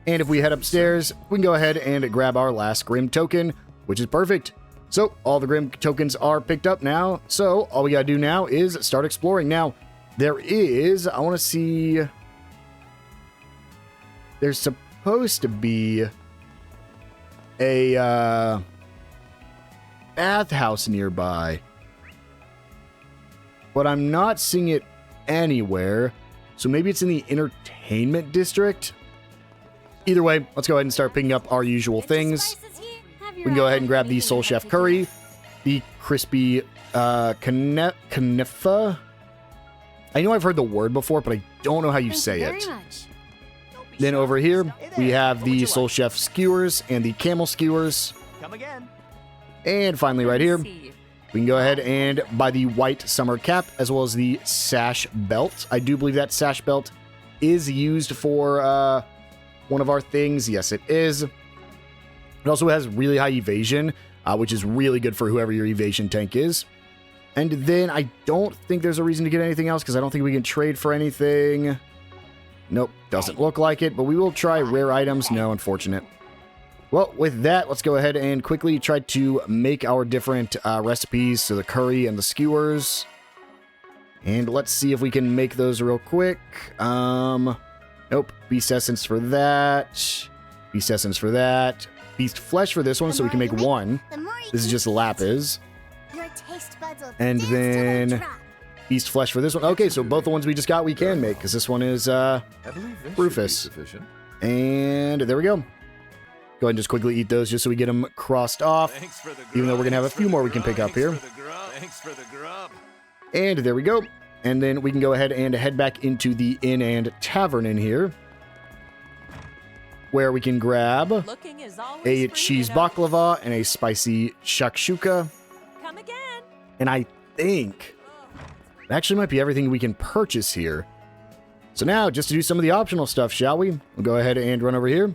And if we head upstairs, we can go ahead and grab our last Grim token, which is perfect. So all the Grim tokens are picked up now. So all we gotta do now is start exploring. Now, there is, I want to see, there's supposed to be a bathhouse nearby, but I'm not seeing it anywhere. So maybe it's in the entertainment district. Either way, let's go ahead and start picking up our usual things. We can go ahead and grab the Soul Chef Curry, the crispy Kanifa. I know I've heard the word before, but I don't know how you say it. Then over here, we have the Soul Chef Skewers and the Camel Skewers. And finally right here, we can go ahead and buy the White Summer Cap as well as the Sash Belt. I do believe that Sash Belt is used for one of our things. Yes, it is. It also has really high evasion, which is really good for whoever your evasion tank is. And then I don't think there's a reason to get anything else because I don't think we can trade for anything. Nope, doesn't look like it, but we will try rare items. No, unfortunate. Well, with that, let's go ahead and quickly try to make our different recipes. So the curry and the skewers. And let's see if we can make those real quick. Nope, beast essence for that. Beast essence for that. Beast flesh for this one, so we can make one. This is just lapis. And then beast flesh for this one. Okay, so both the ones we just got we can make, because this one is Rufus. And there we go. Go ahead and just quickly eat those just so we get them crossed off. Even though we're going to have a few more we can pick up here. And there we go. And then we can go ahead and head back into the inn and tavern in here, where we can grab a cheese baklava and a spicy shakshuka. Come again. And I think it actually might be everything we can purchase here. So now, just to do some of the optional stuff, shall we? We'll go ahead and run over here.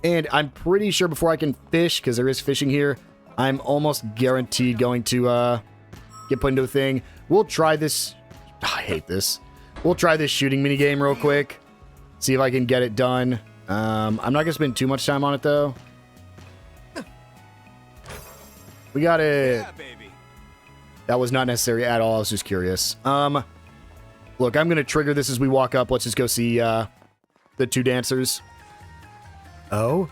And I'm pretty sure before I can fish, because there is fishing here, I'm almost guaranteed going to get put into a thing. We'll try this. I hate this. We'll try this shooting minigame real quick. See if I can get it done. I'm not going to spend too much time on it, though. We got it. Yeah, baby. That was not necessary at all. I was just curious. Look, I'm going to trigger this as we walk up. Let's just go see the two dancers. Oh?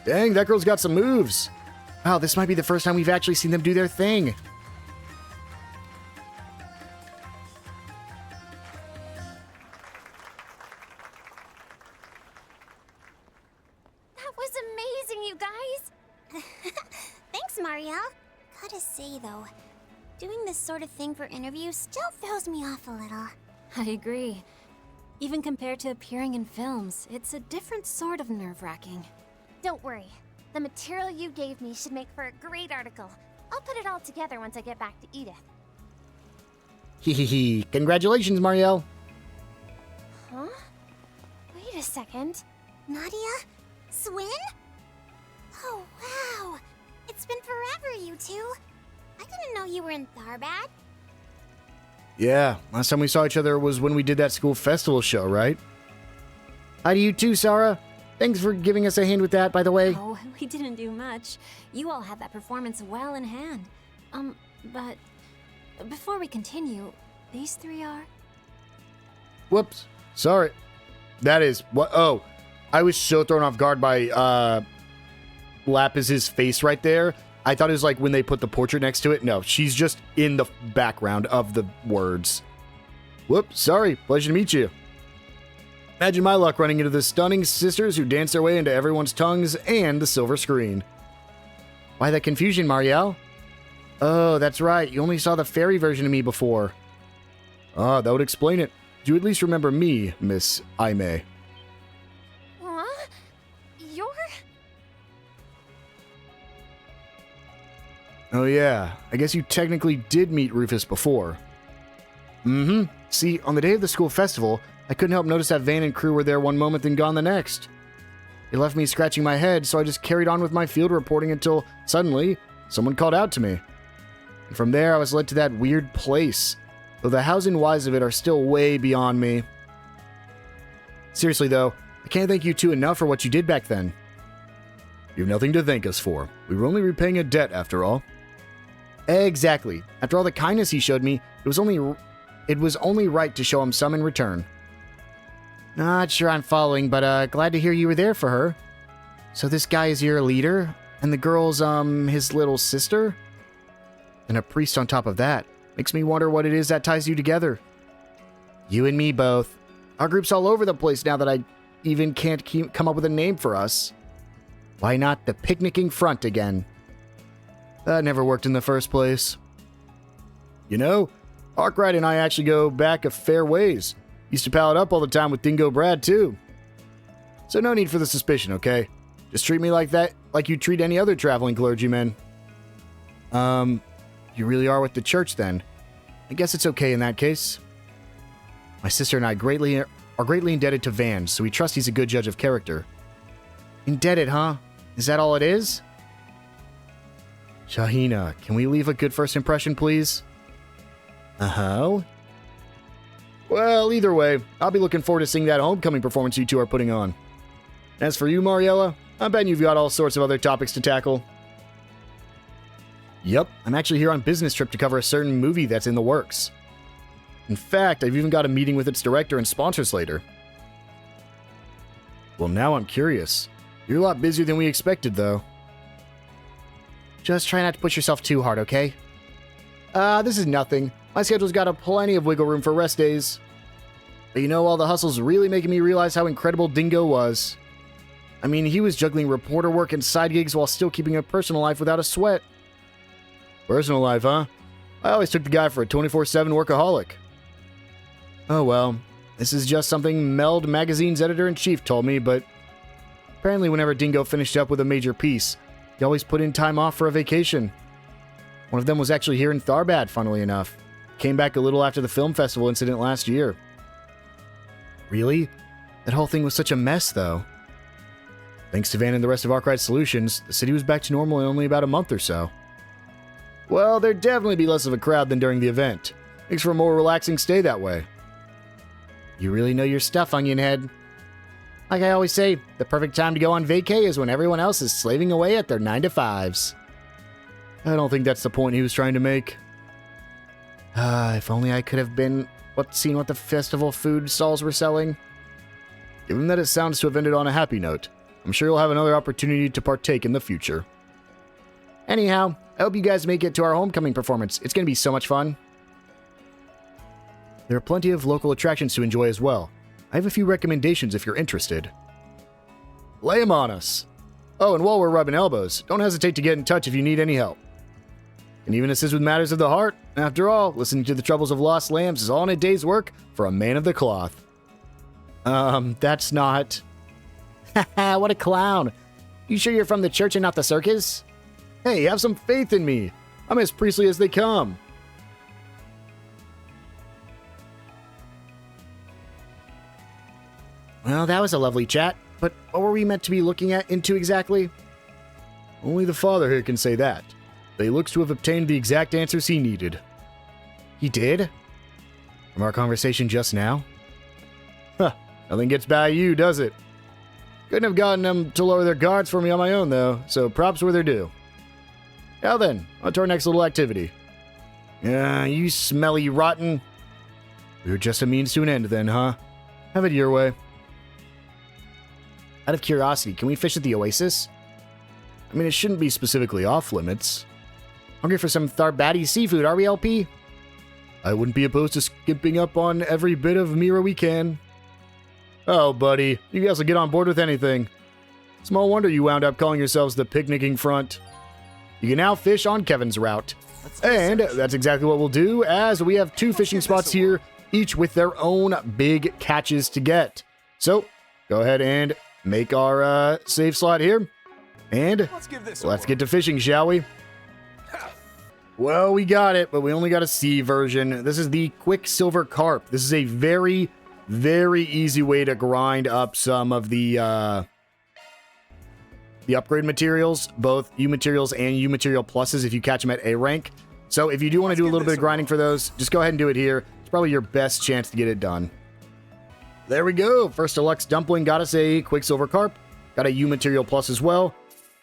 Dang, that girl's got some moves. Wow, this might be the first time we've actually seen them do their thing. That was amazing, you guys! Thanks, Marielle. Gotta say, though, doing this sort of thing for interviews still throws me off a little. I agree. Even compared to appearing in films, it's a different sort of nerve-wracking. Don't worry. The material you gave me should make for a great article. I'll put it all together once I get back to Edith. Hee. Congratulations, Marielle. Huh? Wait a second. Nadia? Swin? Oh, wow. It's been forever, you two. I didn't know you were in Tharbad. Yeah, last time we saw each other was when we did that school festival show, right? Hi to you too, Sarah. Thanks for giving us a hand with that, by the way. Oh, we didn't do much. You all had that performance well in hand. But before we continue, these three are? Whoops. Sorry. That is what. Oh, I was so thrown off guard by Lapis's face right there. I thought it was like when they put the portrait next to it. No, she's just in the background of the words. Whoops. Sorry. Pleasure to meet you. Imagine my luck running into the stunning sisters who dance their way into everyone's tongues and the silver screen. Why that confusion, Marielle? Oh, that's right. You only saw the fairy version of me before. Ah, that would explain it. Do you at least remember me, Miss Aime? Huh? You're... Oh yeah, I guess you technically did meet Rufus before. Mm-hmm. See, on the day of the school festival, I couldn't help notice that Van and crew were there one moment and gone the next. It left me scratching my head, so I just carried on with my field reporting until, suddenly, someone called out to me. And from there, I was led to that weird place, though the hows and whys of it are still way beyond me. Seriously though, I can't thank you two enough for what you did back then. You have nothing to thank us for. We were only repaying a debt, after all. Exactly. After all the kindness he showed me, it was only right to show him some in return. Not sure I'm following, but glad to hear you were there for her. So this guy is your leader, and the girl's, his little sister? And a priest on top of that. Makes me wonder what it is that ties you together. You and me both. Our group's all over the place now that I even can't come up with a name for us. Why not the Picnicking Front again? That never worked in the first place. You know, Arkwright and I actually go back a fair ways. Used to pal it up all the time with Dingo Brad, too. So no need for the suspicion, okay? Just treat me like that, like you treat any other traveling clergyman. You really are with the church, then. I guess it's okay in that case. My sister and I are greatly indebted to Van, so we trust he's a good judge of character. Indebted, huh? Is that all it is? Shahina, can we leave a good first impression, please? Uh-huh. Well, either way, I'll be looking forward to seeing that homecoming performance you two are putting on. As for you, Mariella, I bet you've got all sorts of other topics to tackle. Yep, I'm actually here on business trip to cover a certain movie that's in the works. In fact, I've even got a meeting with its director and sponsors later. Well, now I'm curious. You're a lot busier than we expected, though. Just try not to push yourself too hard, okay? This is nothing. My schedule's got plenty of wiggle room for rest days. But you know, all the hustle's really making me realize how incredible Dingo was. I mean, he was juggling reporter work and side gigs while still keeping a personal life without a sweat. Personal life, huh? I always took the guy for a 24/7 workaholic. Oh well, this is just something Meld Magazine's editor-in-chief told me, but apparently whenever Dingo finished up with a major piece, he always put in time off for a vacation. One of them was actually here in Tharbad, funnily enough. Came back a little after the film festival incident last year. Really? That whole thing was such a mess, though. Thanks to Van and the rest of Arkwright Solutions, the city was back to normal in only about a month or so. Well, there'd definitely be less of a crowd than during the event. Makes for a more relaxing stay that way. You really know your stuff, Onionhead. Like I always say, the perfect time to go on vacay is when everyone else is slaving away at their 9-to-5s. I don't think that's the point he was trying to make. If only I could have seen what the festival food stalls were selling. Given that it sounds to have ended on a happy note, I'm sure you'll have another opportunity to partake in the future. Anyhow, I hope you guys make it to our homecoming performance. It's going to be so much fun. There are plenty of local attractions to enjoy as well. I have a few recommendations if you're interested. Lay 'em on us. Oh, and while we're rubbing elbows, don't hesitate to get in touch if you need any help. And even assist with matters of the heart. After all, listening to the troubles of lost lambs is all in a day's work for a man of the cloth. That's not... Haha, what a clown. You sure you're from the church and not the circus? Hey, have some faith in me. I'm as priestly as they come. Well, that was a lovely chat, but what were we meant to be looking into exactly? Only the father here can say that. But he looks to have obtained the exact answers he needed. He did? From our conversation just now? Huh, nothing gets by you, does it? Couldn't have gotten them to lower their guards for me on my own, though, so props where they're due. Now then, on to our next little activity. You smelly rotten. We were just a means to an end then, huh? Have it your way. Out of curiosity, can we fish at the Oasis? I mean, it shouldn't be specifically off limits. Hungry for some Tharbati seafood, are we, LP? I wouldn't be opposed to skipping up on every bit of Mira we can. Oh, buddy, you guys will get on board with anything. Small wonder you wound up calling yourselves the picnicking front. You can now fish on Kevin's route. And that's exactly what we'll do, as we have 2 fishing spots here, each with their own big catches to get. So, go ahead and make our save slot here. And let's get to fishing, shall we? Well, we got it, but we only got a C version. This is the Quicksilver Carp. This is a very, very easy way to grind up some of the upgrade materials, both U materials and U material pluses if you catch them at A rank. So if you do want to do a little bit of grinding for those, just go ahead and do it here. It's probably your best chance to get it done. There we go. First deluxe dumpling got us a Quicksilver Carp. Got a U material plus as well.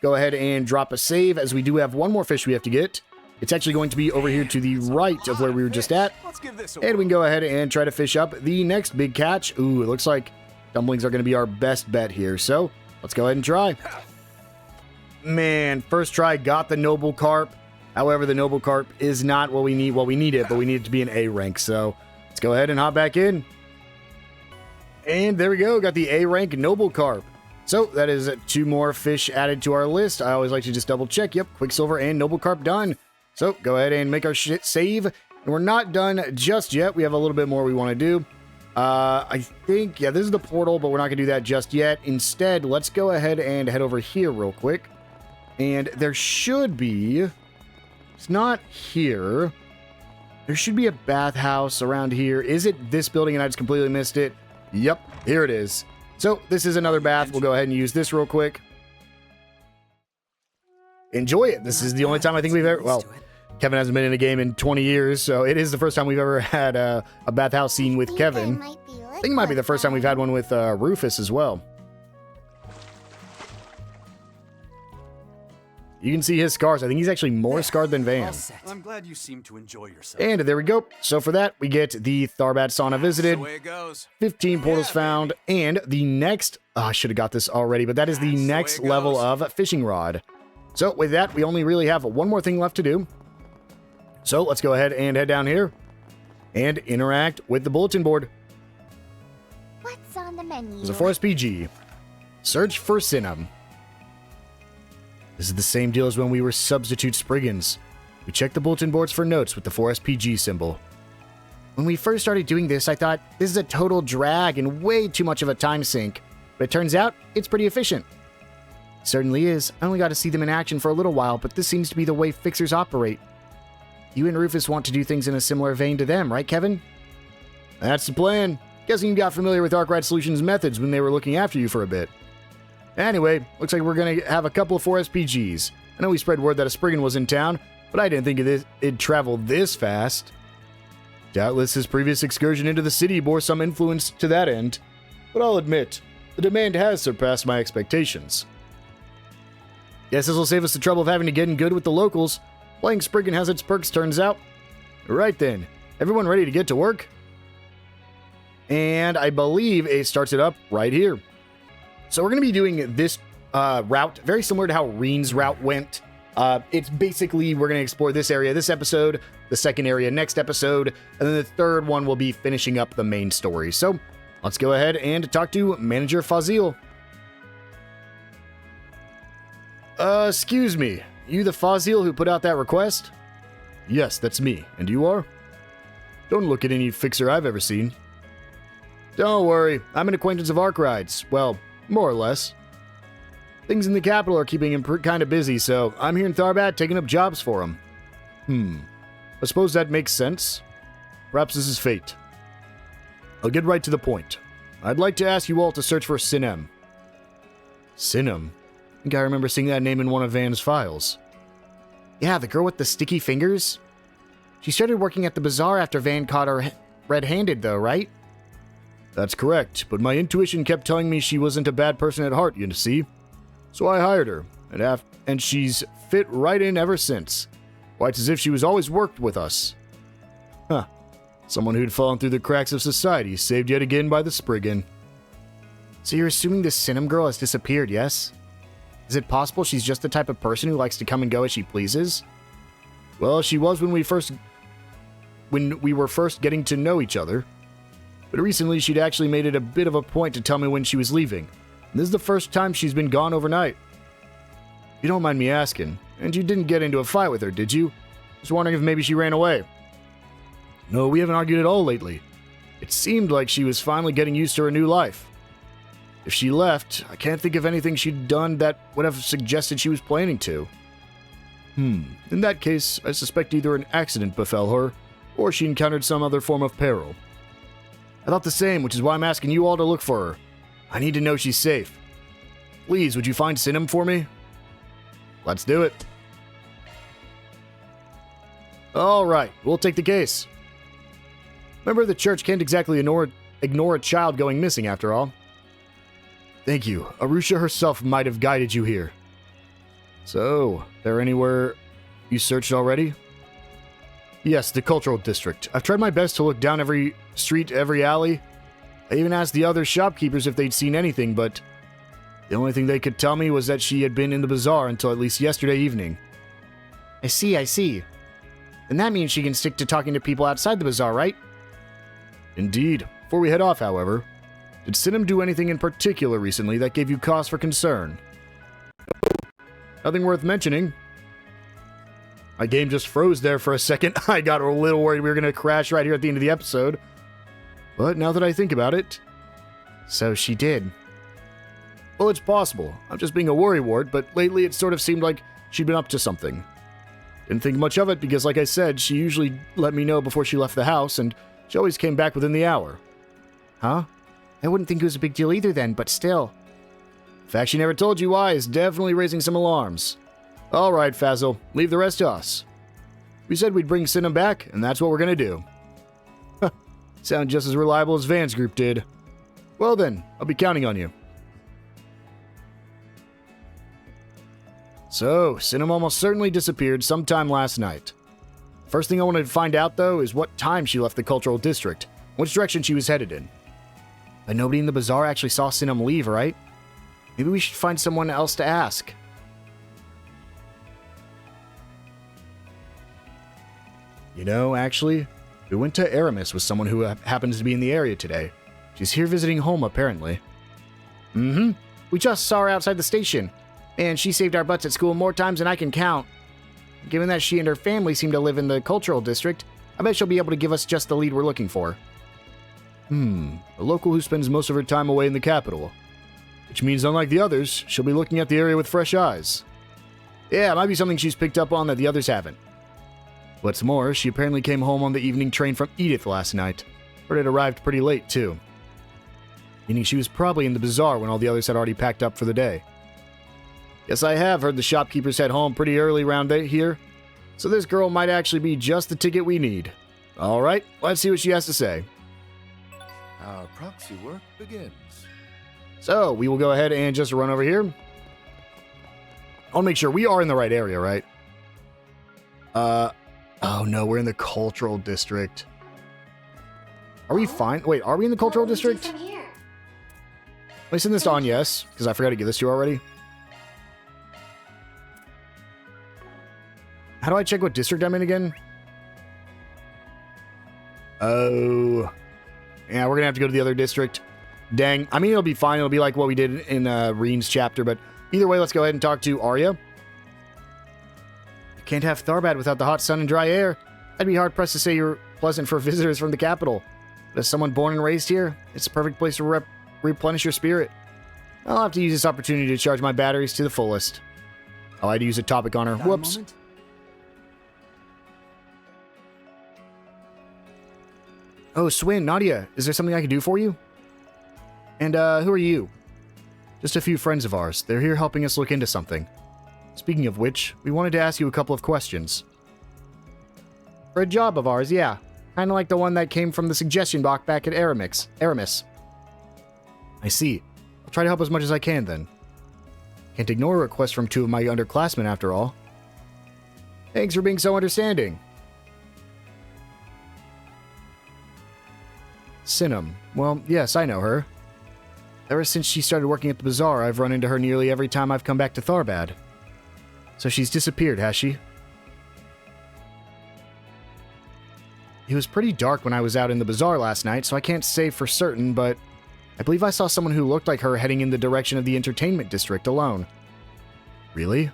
Go ahead and drop a save, as we do have one more fish we have to get. It's actually going to be over here to the right of where we were just at. And we can go ahead and try to fish up the next big catch. Ooh, it looks like dumplings are going to be our best bet here. So let's go ahead and try. Man, first try got the Noble Carp. However, the Noble Carp is not what we need. Well, we need it, but we need it to be an A rank. So let's go ahead and hop back in. And there we go. Got the A rank Noble Carp. So that is 2 more fish added to our list. I always like to just double check. Yep, Quicksilver and Noble Carp done. So go ahead and make our save. And we're not done just yet. We have a little bit more we want to do. I think, yeah, this is the portal, but we're not going to do that just yet. Instead, let's go ahead and head over here real quick. And there should be, it's not here. There should be a bathhouse around here. Is it this building and I just completely missed it? Yep, here it is. So this is another bath. We'll go ahead and use this real quick. Enjoy it. This is the only time I think we've ever, well, Kevin hasn't been in a game in 20 years, so it is the first time we've ever had a bathhouse scene with Kevin. I think it might be the first time we've had one with Rufus as well. You can see his scars. I think he's actually more scarred than Van. I'm glad you seem to enjoy yourself. And there we go. So for that, we get the Tharbat sauna visited, 15 portals found, and the next... Oh, I should have got this already, but that is the next level of fishing rod. So with that, we only really have one more thing left to do. So let's go ahead and head down here and interact with the bulletin board. What's on the menu? There's a Forest PG. Search for Sinum. This is the same deal as when we were substitute Spriggans. We checked the bulletin boards for notes with the Forest PG symbol. When we first started doing this, I thought, this is a total drag and way too much of a time sink. But it turns out, it's pretty efficient. It certainly is. I only got to see them in action for a little while, but this seems to be the way fixers operate. You and Rufus want to do things in a similar vein to them, right, Kevin? That's the plan. Guessing you got familiar with Arkwright Solutions' methods when they were looking after you for a bit. Anyway, looks like we're going to have a couple of 4 SPGs. I know we spread word that a Spriggan was in town, but I didn't think it'd travel this fast. Doubtless his previous excursion into the city bore some influence to that end, but I'll admit, the demand has surpassed my expectations. Guess this will save us the trouble of having to get in good with the locals. Playing Spriggan has its perks, turns out. Right then, everyone ready to get to work? And I believe Ace starts it up right here. So we're going to be doing this route, very similar to how Reen's route went. It's basically, we're going to explore this area this episode, the second area next episode, and then the third one will be finishing up the main story. So let's go ahead and talk to Manager Fazil. Excuse me. You the Fazil who put out that request? Yes, that's me. And you are? Don't look at any fixer I've ever seen. Don't worry. I'm an acquaintance of Arkwright's. Well, more or less. Things in the capital are keeping him kind of busy, so I'm here in Tharbat taking up jobs for him. I suppose that makes sense. Perhaps this is fate. I'll get right to the point. I'd like to ask you all to search for Sinem. Sinem? I think I remember seeing that name in one of Van's files. Yeah, the girl with the sticky fingers? She started working at the bazaar after Van caught her red-handed, though, right? That's correct, but my intuition kept telling me she wasn't a bad person at heart, you see. So I hired her, and she's fit right in ever since. Quite as if she was always worked with us. Huh. Someone who'd fallen through the cracks of society, saved yet again by the Spriggan. So you're assuming this Sinem girl has disappeared, yes? Is it possible she's just the type of person who likes to come and go as she pleases? Well, she was when we were first getting to know each other. But recently she'd actually made it a bit of a point to tell me when she was leaving. And this is the first time she's been gone overnight. You don't mind me asking, and you didn't get into a fight with her, did you? Just wondering if maybe she ran away. No, we haven't argued at all lately. It seemed like she was finally getting used to her new life. If she left, I can't think of anything she'd done that would have suggested she was planning to. In that case, I suspect either an accident befell her, or she encountered some other form of peril. I thought the same, which is why I'm asking you all to look for her. I need to know she's safe. Please, would you find Sinem for me? Let's do it. Alright, we'll take the case. Remember, the church can't exactly ignore a child going missing after all. Thank you. Arusha herself might have guided you here. So, there anywhere you searched already? Yes, the cultural district. I've tried my best to look down every street, every alley. I even asked the other shopkeepers if they'd seen anything, but the only thing they could tell me was that she had been in the bazaar until at least yesterday evening. I see. Then that means she can stick to talking to people outside the bazaar, right? Indeed. Before we head off, however, did Sinem do anything in particular recently that gave you cause for concern? Nothing worth mentioning. My game just froze there for a second. I got a little worried we were going to crash right here at the end of the episode. But now that I think about it... So she did. Well, it's possible. I'm just being a worrywart, but lately it sort of seemed like she'd been up to something. Didn't think much of it because, like I said, she usually let me know before she left the house, and she always came back within the hour. Huh? I wouldn't think it was a big deal either then, but still. The fact she never told you why is definitely raising some alarms. Alright, Fazil, leave the rest to us. We said we'd bring Sinem back, and that's what we're gonna do. Sound just as reliable as Van's group did. Well then, I'll be counting on you. So, Sinem almost certainly disappeared sometime last night. First thing I wanted to find out, though, is what time she left the cultural district, which direction she was headed in. But nobody in the bazaar actually saw Sinem leave, right? Maybe we should find someone else to ask. You know, actually, we went to Aramis with someone who happens to be in the area today. She's here visiting home, apparently. We just saw her outside the station. And she saved our butts at school more times than I can count. Given that she and her family seem to live in the cultural district, I bet she'll be able to give us just the lead we're looking for. A local who spends most of her time away in the capital. Which means, unlike the others, she'll be looking at the area with fresh eyes. Yeah, it might be something she's picked up on that the others haven't. What's more, she apparently came home on the evening train from Edith last night. Heard it arrived pretty late, too. Meaning she was probably in the bazaar when all the others had already packed up for the day. Yes, I have heard the shopkeepers head home pretty early around here, so this girl might actually be just the ticket we need. Alright, let's see what she has to say. Our proxy work begins. So, we will go ahead and just run over here. I'll make sure we are in the right area, right? Oh no, we're in the cultural district. Are we fine? Wait, are we in the cultural district? Let me send this to on yes, because I forgot to give this to you already. How do I check what district I'm in again? Oh. Yeah, we're gonna have to go to the other district. Dang. I mean, it'll be fine. It'll be like what we did in Reen's chapter, but Either way, let's go ahead and talk to Arya. You can't have Tharbad without the hot sun and dry air. I'd be hard-pressed to say you're pleasant for visitors from the capital. But as someone born and raised here, it's a perfect place to replenish your spirit. I'll have to use this opportunity to charge my batteries to the fullest. Oh, I had to use a topic on her. Got a Whoops. moment? Oh, Swin, Nadia, is there something I can do for you? And, who are you? Just a few friends of ours. They're here helping us look into something. Speaking of which, we wanted to ask you a couple of questions. For a job of ours, yeah. Kind of like the one that came from the suggestion box back at Aramis. I see. I'll try to help as much as I can, then. Can't ignore a request from two of my underclassmen, after all. Thanks for being so understanding. Sinum. Well, yes, I know her. Ever since she started working at the bazaar, I've run into her nearly every time I've come back to Tharbad. So she's disappeared, has she? It was pretty dark when I was out in the bazaar last night, so I can't say for certain, but I believe I saw someone who looked like her heading in the direction of the entertainment district alone. Really?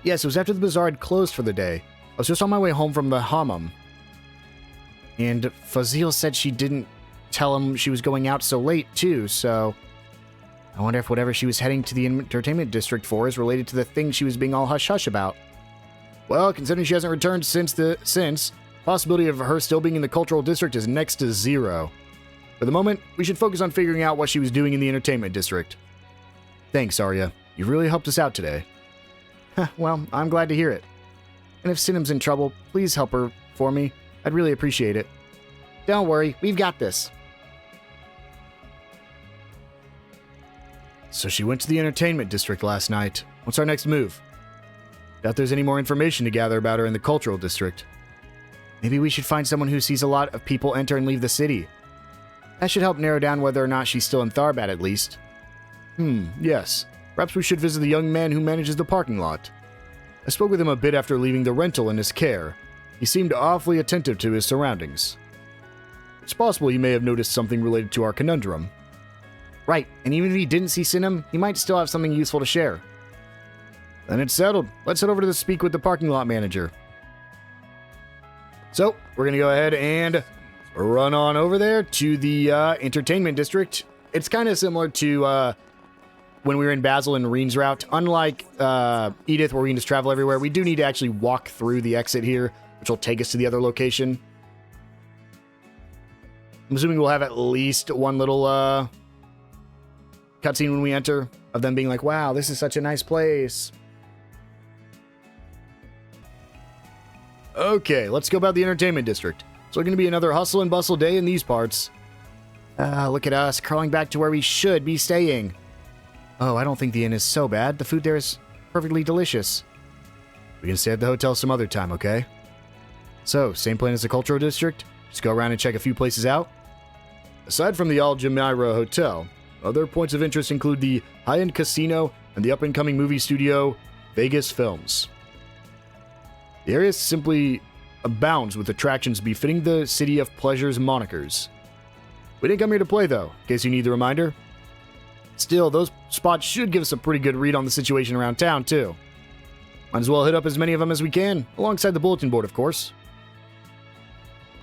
Yes, it was after the bazaar had closed for the day. I was just on my way home from the hammam. And Fazil said she didn't tell him she was going out so late, too, so I wonder if whatever she was heading to the entertainment district for is related to the thing she was being all hush-hush about. Well, considering she hasn't returned since, possibility of her still being in the cultural district is next to zero. For the moment, we should focus on figuring out what she was doing in the entertainment district. Thanks, Arya. You've really helped us out today. Well, I'm glad to hear it. And if Sinum's in trouble, please help her for me. I'd really appreciate it. Don't worry, we've got this. So she went to the entertainment district last night. What's our next move? Doubt there's any more information to gather about her in the cultural district. Maybe we should find someone who sees a lot of people enter and leave the city. That should help narrow down whether or not she's still in Tharbad at least. Yes. Perhaps we should visit the young man who manages the parking lot. I spoke with him a bit after leaving the rental in his care. He seemed awfully attentive to his surroundings. It's possible he may have noticed something related to our conundrum. Right, and even if he didn't see Sinum, he might still have something useful to share. Then it's settled. Let's head over to speak with the parking lot manager. So, we're going to go ahead and run on over there to the entertainment district. It's kind of similar to when we were in Basil and Reen's route. Unlike Edith, where we can just travel everywhere, we do need to actually walk through the exit here, which will take us to the other location. I'm assuming we'll have at least one little cutscene when we enter of them being like, wow, this is such a nice place. Okay, let's go about the entertainment district. It's going to be another hustle and bustle day in these parts. Look at us, crawling back to where we should be staying. Oh, I don't think the inn is so bad. The food there is perfectly delicious. We can stay at the hotel some other time, okay? So, same plan as the cultural district? Just go around and check a few places out? Aside from the Al Jumeirah Hotel, other points of interest include the high-end casino and the up-and-coming movie studio, Vegas Films. The area simply abounds with attractions befitting the City of Pleasure's monikers. We didn't come here to play, though, in case you need the reminder. Still, those spots should give us a pretty good read on the situation around town, too. Might as well hit up as many of them as we can, alongside the bulletin board, of course.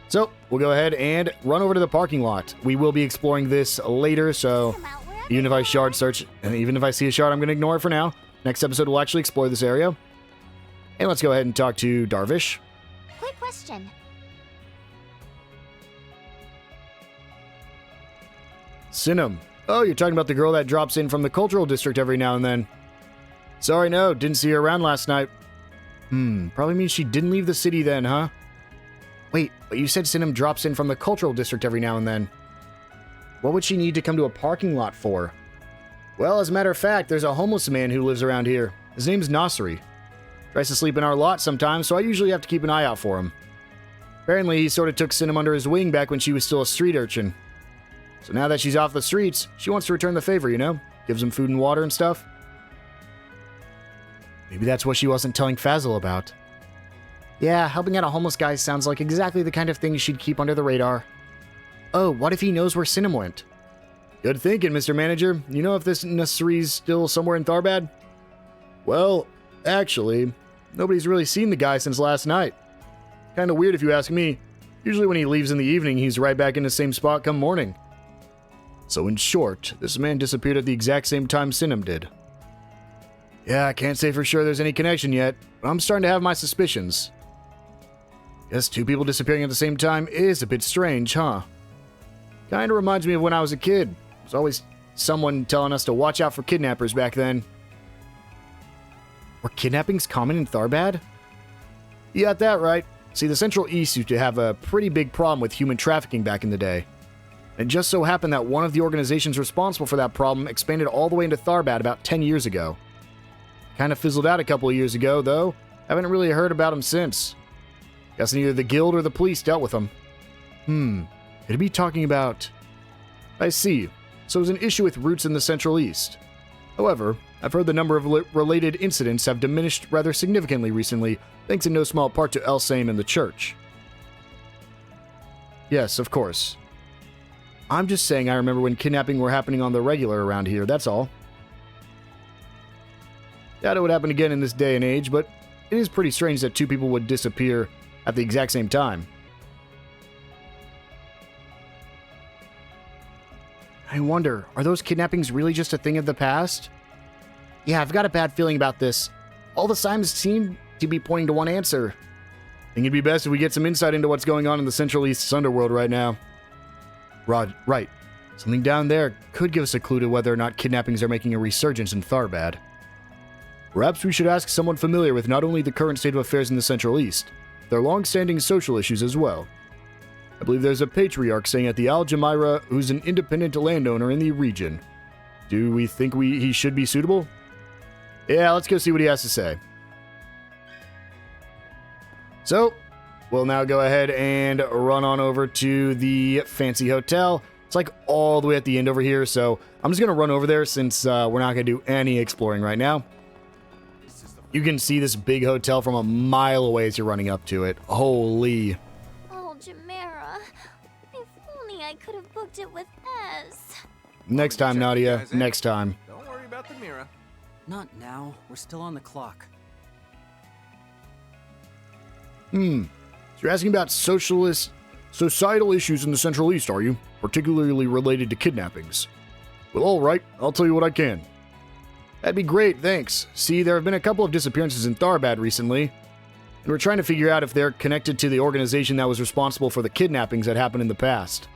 So, we'll go ahead and run over to the parking lot. We will be exploring this later, so even if I shard search, and even if I see a shard, I'm going to ignore it for now. Next episode, we'll actually explore this area. And let's go ahead and talk to Darvish. Quick question. Sinum. Oh, you're talking about the girl that drops in from the cultural district every now and then. Sorry, no, didn't see her around last night. Probably means she didn't leave the city then, huh? Wait, but you said Sinum drops in from the cultural district every now and then. What would she need to come to a parking lot for? Well, as a matter of fact, there's a homeless man who lives around here. His name's Nasri. Tries to sleep in our lot sometimes, so I usually have to keep an eye out for him. Apparently, he sort of took Sinum under his wing back when she was still a street urchin. So now that she's off the streets, she wants to return the favor, you know? Gives him food and water and stuff. Maybe that's what she wasn't telling Fazil about. Yeah, helping out a homeless guy sounds like exactly the kind of thing she'd keep under the radar. Oh, what if he knows where Sinum went? Good thinking, Mr. Manager. You know if this necessary's still somewhere in Tharbad? Well, actually, nobody's really seen the guy since last night. Kinda weird if you ask me. Usually when he leaves in the evening, he's right back in the same spot come morning. So in short, this man disappeared at the exact same time Sinem did. Yeah, I can't say for sure there's any connection yet, but I'm starting to have my suspicions. Guess two people disappearing at the same time is a bit strange, huh? Kinda reminds me of when I was a kid. There's always someone telling us to watch out for kidnappers back then. Were kidnappings common in Tharbad? You got that right. See, the Central East used to have a pretty big problem with human trafficking back in the day. It just so happened that one of the organizations responsible for that problem expanded all the way into Tharbad about 10 years ago. Kinda fizzled out a couple of years ago, though. Haven't really heard about him since. Guess neither the guild or the police dealt with him. Could it be talking about... I see. So it's an issue with roots in the Central East. However, I've heard the number of related incidents have diminished rather significantly recently, thanks in no small part to Elsaim and the church. Yes, of course. I'm just saying I remember when kidnapping were happening on the regular around here, that's all. Doubt it would happen again in this day and age, but it is pretty strange that two people would disappear at the exact same time. I wonder, are those kidnappings really just a thing of the past? Yeah, I've got a bad feeling about this. All the signs seem to be pointing to one answer. I think it'd be best if we get some insight into what's going on in the Central East's underworld right now. Right. Something down there could give us a clue to whether or not kidnappings are making a resurgence in Tharbad. Perhaps we should ask someone familiar with not only the current state of affairs in the Central East, their long-standing social issues as well. I believe there's a patriarch staying at the Al Jamira who's an independent landowner in the region. Do we think he should be suitable? Yeah, let's go see what he has to say. So, we'll now go ahead and run on over to the fancy hotel. It's like all the way at the end over here, so I'm just going to run over there since we're not going to do any exploring right now. You can see this big hotel from a mile away as you're running up to it. Holy. Oh, Jamera. If only I could have booked it with Ez. Next time, Nadia. Next time. Don't worry about the Mira. Not now. We're still on the clock. So you're asking about societal issues in the Central East, are you? Particularly related to kidnappings. Well, alright. I'll tell you what I can. That'd be great, thanks. See, there have been a couple of disappearances in Tharbad recently, and we're trying to figure out if they're connected to the organization that was responsible for the kidnappings that happened in the past.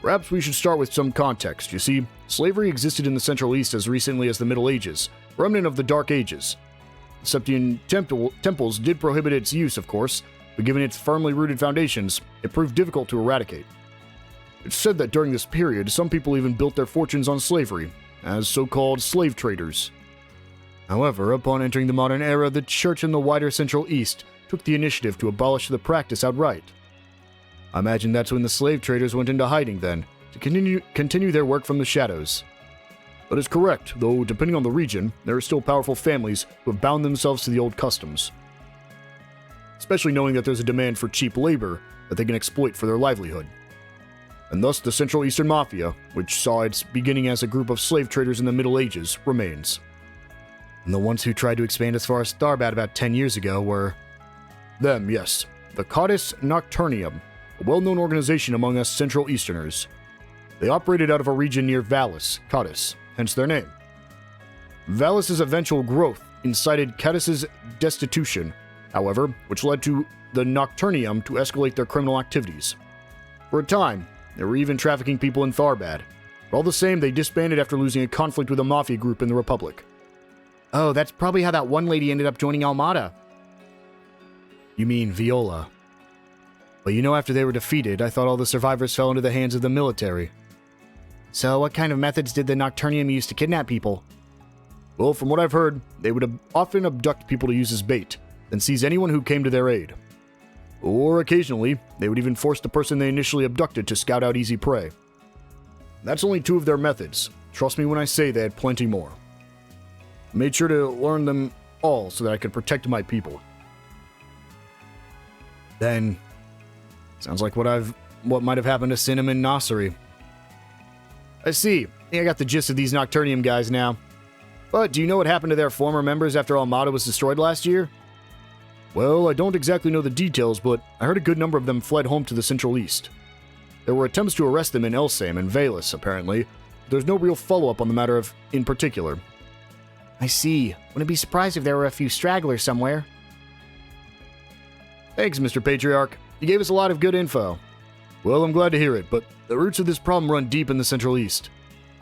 Perhaps we should start with some context. You see, slavery existed in the Central East as recently as the Middle Ages, remnant of the Dark Ages. The Septian temples did prohibit its use, of course, but given its firmly rooted foundations, it proved difficult to eradicate. It's said that during this period, some people even built their fortunes on slavery, as so-called slave traders. However, upon entering the modern era, the Church in the wider Central East took the initiative to abolish the practice outright. I imagine that's when the slave traders went into hiding then, to continue their work from the shadows. That is correct, though depending on the region, there are still powerful families who have bound themselves to the old customs. Especially knowing that there's a demand for cheap labor that they can exploit for their livelihood. And thus the Central Eastern Mafia, which saw its beginning as a group of slave traders in the Middle Ages, remains. And the ones who tried to expand as far as Tharbad about 10 years ago were... them, yes. The Codis Nocturnium, a well-known organization among us Central Easterners. They operated out of a region near Valis, Codis, hence their name. Valis' eventual growth incited Cadis' destitution, however, which led to the Nocturnium to escalate their criminal activities. For a time, they were even trafficking people in Tharbad, but all the same, they disbanded after losing a conflict with a mafia group in the Republic. Oh, that's probably how that one lady ended up joining Almada. You mean Viola. Well, you know, after they were defeated, I thought all the survivors fell into the hands of the military. So what kind of methods did the Nocturnium use to kidnap people? Well, from what I've heard, they would often abduct people to use as bait, then seize anyone who came to their aid. Or occasionally, they would even force the person they initially abducted to scout out easy prey. That's only two of their methods. Trust me when I say they had plenty more. I made sure to learn them all so that I could protect my people. Then, sounds like what might have happened to Sinem and Nasiri. I see. I think I got the gist of these Nocturnium guys now. But do you know what happened to their former members after Almada was destroyed last year? Well, I don't exactly know the details, but I heard a good number of them fled home to the Central East. There were attempts to arrest them in Elsame and Valus, apparently. There's no real follow-up on the matter in particular. I see. Wouldn't be surprised if there were a few stragglers somewhere. Thanks, Mr. Patriarch. You gave us a lot of good info. Well, I'm glad to hear it, but the roots of this problem run deep in the Central East.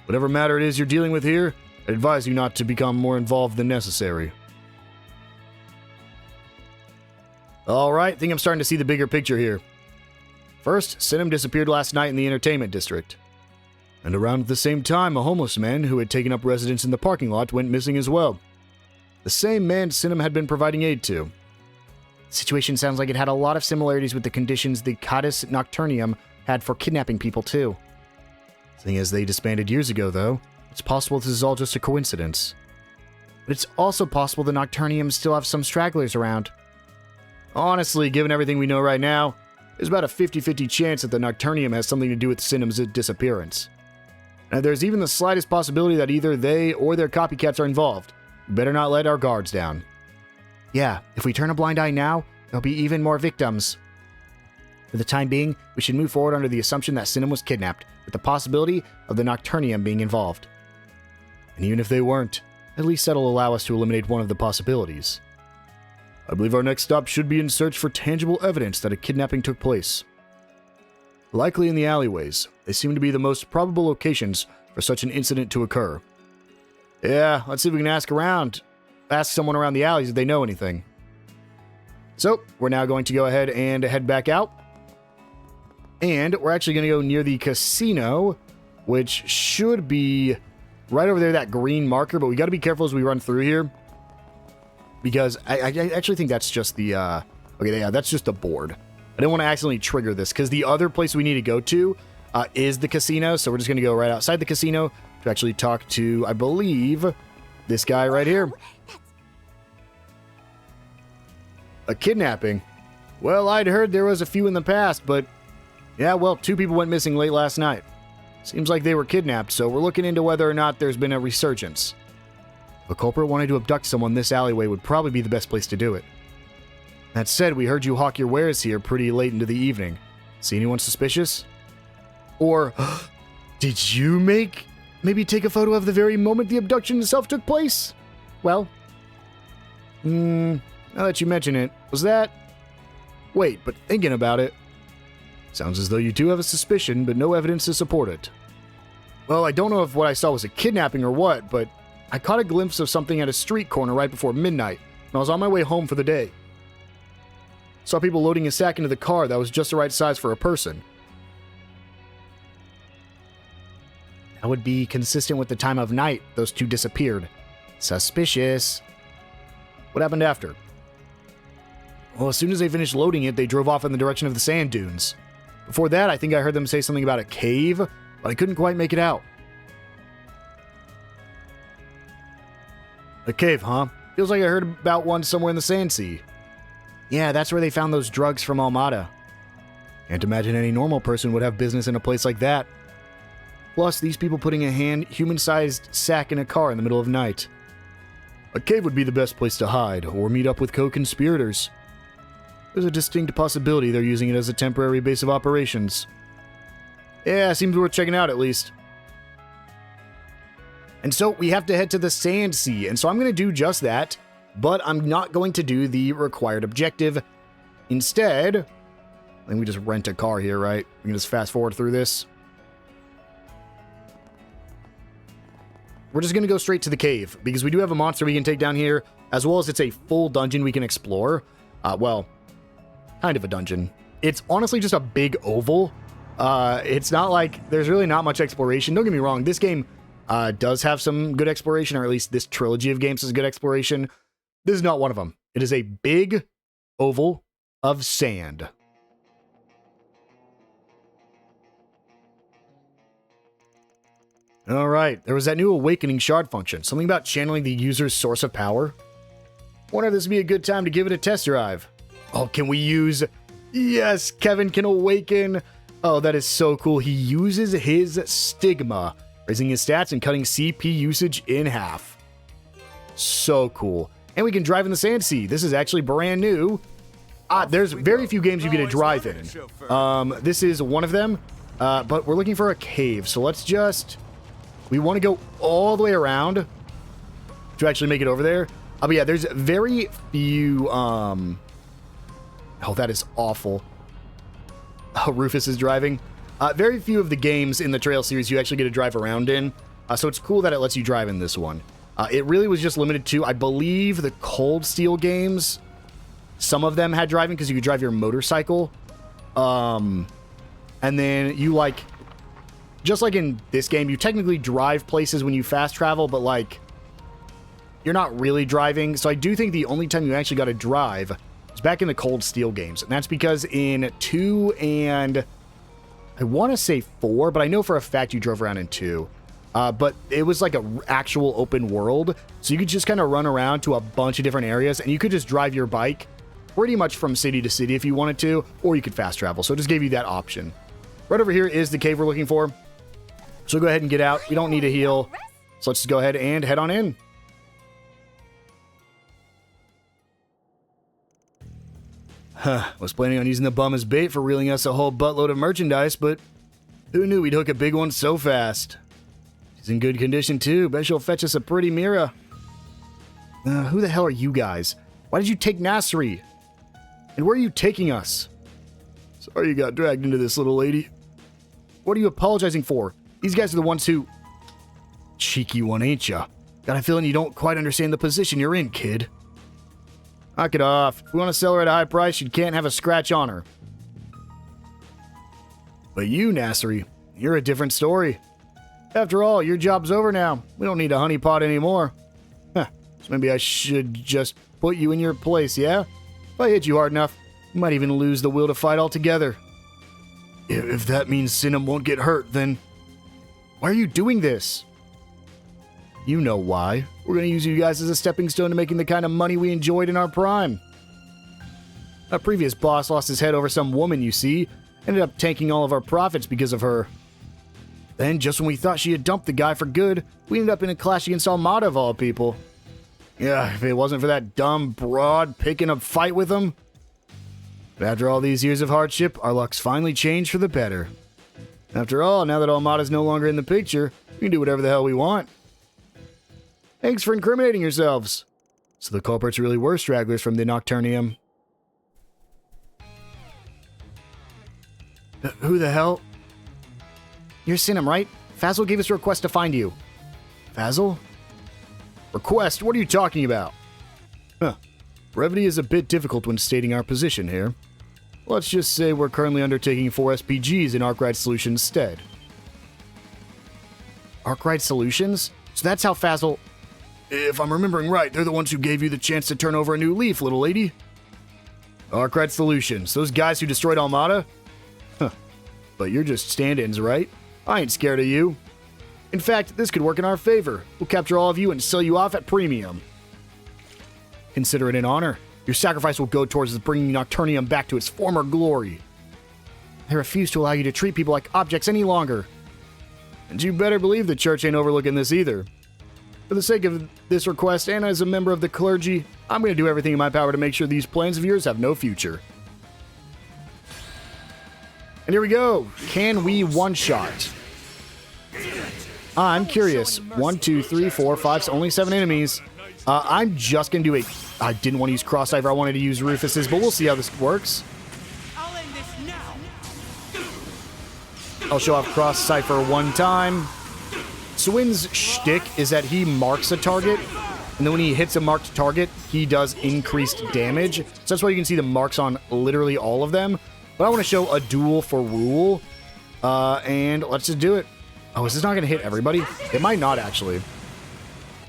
Whatever matter it is you're dealing with here, I advise you not to become more involved than necessary. Alright, I think I'm starting to see the bigger picture here. First, Sinem disappeared last night in the entertainment district. And around the same time, a homeless man who had taken up residence in the parking lot went missing as well. The same man Sinem had been providing aid to. The situation sounds like it had a lot of similarities with the conditions the Catus Nocturnium had for kidnapping people too. Seeing as they disbanded years ago, though, it's possible this is all just a coincidence. But it's also possible the Nocturniums still have some stragglers around. Honestly, given everything we know right now, there's about a 50-50 chance that the Nocturnium has something to do with Sinem's disappearance. And there's even the slightest possibility that either they or their copycats are involved. We better not let our guards down. Yeah, if we turn a blind eye now, there'll be even more victims. For the time being, we should move forward under the assumption that Sinem was kidnapped, with the possibility of the Nocturnium being involved. And even if they weren't, at least that'll allow us to eliminate one of the possibilities. I believe our next stop should be in search for tangible evidence that a kidnapping took place. Likely in the alleyways. They seem to be the most probable locations for such an incident to occur. Yeah, let's see if we can ask someone around the alleys if they know anything. So, we're now going to go ahead and head back out. And we're actually going to go near the casino, which should be right over there, that green marker, but we got to be careful as we run through here. Because I actually think that's just the, okay, yeah, that's just a board. I didn't want to accidentally trigger this, because the other place we need to go to is the casino, so we're just going to go right outside the casino to actually talk to, I believe, this guy right here. A kidnapping? Well, I'd heard there was a few in the past, but yeah, well, 2 people went missing late last night. Seems like they were kidnapped, so we're looking into whether or not there's been a resurgence. If a culprit wanted to abduct someone, this alleyway would probably be the best place to do it. That said, we heard you hawk your wares here pretty late into the evening. See anyone suspicious? Or, did you maybe take a photo of the very moment the abduction itself took place? Well, now that you mention it, was that... Wait, but thinking about it, sounds as though you do have a suspicion, but no evidence to support it. Well, I don't know if what I saw was a kidnapping or what, but I caught a glimpse of something at a street corner right before midnight, when I was on my way home for the day. Saw people loading a sack into the car that was just the right size for a person. That would be consistent with the time of night those 2 disappeared. Suspicious. What happened after? Well, as soon as they finished loading it, they drove off in the direction of the sand dunes. Before that, I think I heard them say something about a cave, but I couldn't quite make it out. A cave, huh? Feels like I heard about one somewhere in the Sand Sea. Yeah, that's where they found those drugs from Almada. Can't imagine any normal person would have business in a place like that. Plus, these people putting a human-sized sack in a car in the middle of night. A cave would be the best place to hide, or meet up with co-conspirators. There's a distinct possibility they're using it as a temporary base of operations. Yeah, seems worth checking out at least. And so we have to head to the Sand Sea, and so I'm going to do just that, but I'm not going to do the required objective. Instead, I think we just rent a car here, right? We can just fast forward through this. We're just going to go straight to the cave, because we do have a monster we can take down here, as well as it's a full dungeon we can explore. Well, kind of a dungeon. It's honestly just a big oval. It's not like, there's really not much exploration. Don't get me wrong, this game does have some good exploration, or at least this trilogy of games has good exploration. This is not one of them. It is a big oval of sand. Alright, there was that new awakening shard function, something about channeling the user's source of power. Wonder if this would be a good time to give it a test drive. Oh, can we use... Yes, Kevin can awaken. Oh, that is so cool. He uses his stigma raising his stats and cutting CP usage in half. So cool. And we can drive in the Sand Sea. This is actually brand new. There's very few games you get to drive in. This is one of them, but we're looking for a cave. So let's just... We want to go all the way around to actually make it over there. But yeah, there's very few... Oh, that is awful. Oh, Rufus is driving. Very few of the games in the Trail series you actually get to drive around in. So it's cool that it lets you drive in this one. It really was just limited to, I believe, the Cold Steel games. Some of them had driving because you could drive your motorcycle. And then you, like... Just like in this game, you technically drive places when you fast travel, but, like... You're not really driving. So I do think the only time you actually got to drive was back in the Cold Steel games. And that's because in 2 and... I want to say 4, but I know for a fact you drove around in 2. But it was like an actual open world, so you could just kind of run around to a bunch of different areas, and you could just drive your bike pretty much from city to city if you wanted to, or you could fast travel, so it just gave you that option. Right over here is the cave we're looking for, so go ahead and get out. We don't need a heal, so let's just go ahead and head on in. Was planning on using the bum as bait for reeling us a whole buttload of merchandise, but who knew we'd hook a big one so fast? She's in good condition, too. Bet she'll fetch us a pretty Mira. Who the hell are you guys? Why did you take Nasri? And where are you taking us? Sorry you got dragged into this, little lady. What are you apologizing for? These guys are the ones who... Cheeky one, ain't ya? Got a feeling you don't quite understand the position you're in, kid. Knock it off. If we want to sell her at a high price, you can't have a scratch on her. But you, Nasri, you're a different story. After all, your job's over now. We don't need a honeypot anymore. Huh. So maybe I should just put you in your place, yeah? If I hit you hard enough, you might even lose the will to fight altogether. If that means Sinem won't get hurt, then... Why are you doing this? You know why. We're going to use you guys as a stepping stone to making the kind of money we enjoyed in our prime. A previous boss lost his head over some woman, you see. Ended up tanking all of our profits because of her. Then, just when we thought she had dumped the guy for good, we ended up in a clash against Almada of all people. Yeah, if it wasn't for that dumb broad picking a fight with him. But after all these years of hardship, our luck's finally changed for the better. After all, now that Almada's no longer in the picture, we can do whatever the hell we want. Thanks for incriminating yourselves. So the culprits really were stragglers from the Nocturnium. Who the hell? You're Sinem, right? Fazl gave us a request to find you. Fazl? Request? What are you talking about? Huh. Brevity is a bit difficult when stating our position here. Let's just say we're currently undertaking 4 SPGs in Arkwright Solutions instead. Arkwright Solutions? So that's how Fazl... If I'm remembering right, they're the ones who gave you the chance to turn over a new leaf, little lady. Arkwright Solutions. Those guys who destroyed Almada? Huh. But you're just stand-ins, right? I ain't scared of you. In fact, this could work in our favor. We'll capture all of you and sell you off at premium. Consider it an honor. Your sacrifice will go towards bringing Nocturnium back to its former glory. I refuse to allow you to treat people like objects any longer. And you better believe the church ain't overlooking this either. For the sake of this request and as a member of the clergy, I'm going to do everything in my power to make sure these plans of yours have no future. And here we go. Can we one-shot? I'm curious. 1, 2, 3, 4, 5, so only 7 enemies. I'm just going to do a... I didn't want to use Cross Cipher. I wanted to use Rufus's, but we'll see how this works. I'll end this now. I'll show off Cross Cipher one time. Swin's shtick is that he marks a target, and then when he hits a marked target, he does increased damage. So that's why you can see the marks on literally all of them. But I want to show a duel for rule, and let's just do it. Oh, is this not going to hit everybody? It might not, actually.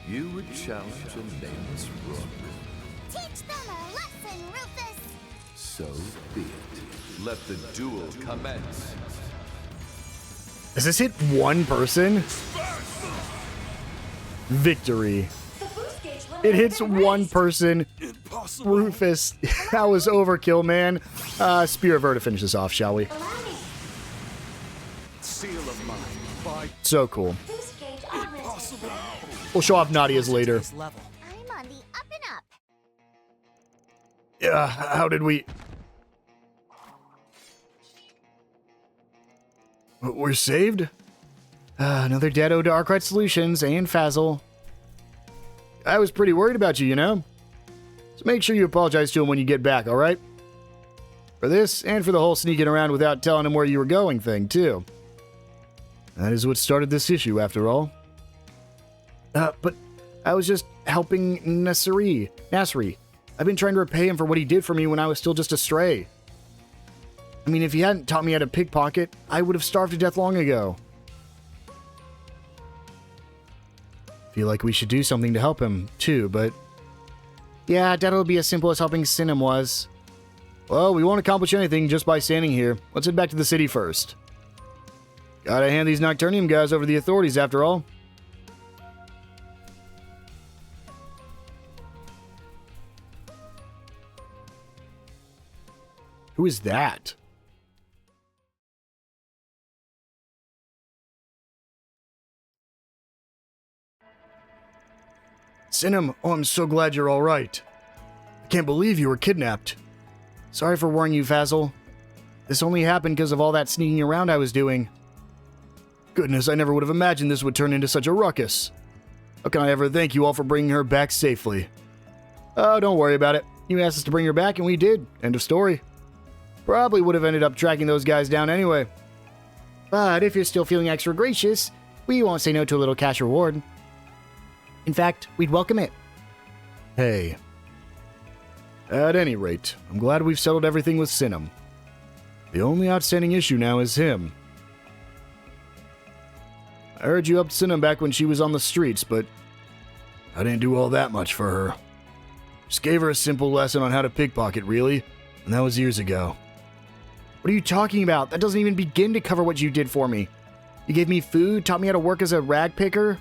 You would challenge a nameless rook. Teach them a lesson, Rufus! So be it. Let the duel commence. Does this hit one person? Victory. It hits one person. Impossible. Rufus. That was overkill, man. Spear of Ver to finish this off, shall we? Seal of mine. By So cool. We'll show off Nadia's later. His level. I'm on the up and up. Yeah, how did we... We're saved? Another debt owed to Arkwright Solutions and Fazzle. I was pretty worried about you, you know? So make sure you apologize to him when you get back, alright? For this, and for the whole sneaking around without telling him where you were going thing, too. That is what started this issue, after all. But I was just helping Nasri. I've been trying to repay him for what he did for me when I was still just a stray. I mean, if he hadn't taught me how to pickpocket, I would have starved to death long ago. Feel like we should do something to help him, too, but... Yeah, that'll be as simple as helping Sinem was. Well, we won't accomplish anything just by standing here. Let's head back to the city first. Gotta hand these Nocturnium guys over to the authorities, after all. Who is that? Sinem, oh, I'm so glad you're alright. I can't believe you were kidnapped. Sorry for worrying you, Fazzle. This only happened because of all that sneaking around I was doing. Goodness, I never would have imagined this would turn into such a ruckus. How can I ever thank you all for bringing her back safely? Oh, don't worry about it. You asked us to bring her back, and we did. End of story. Probably would have ended up tracking those guys down anyway. But if you're still feeling extra gracious, we won't say no to a little cash reward. In fact, we'd welcome it. Hey. At any rate, I'm glad we've settled everything with Sinem. The only outstanding issue now is him. I heard you helped Sinem back when she was on the streets, but I didn't do all that much for her. Just gave her a simple lesson on how to pickpocket, really, and that was years ago. What are you talking about? That doesn't even begin to cover what you did for me. You gave me food, taught me how to work as a rag picker.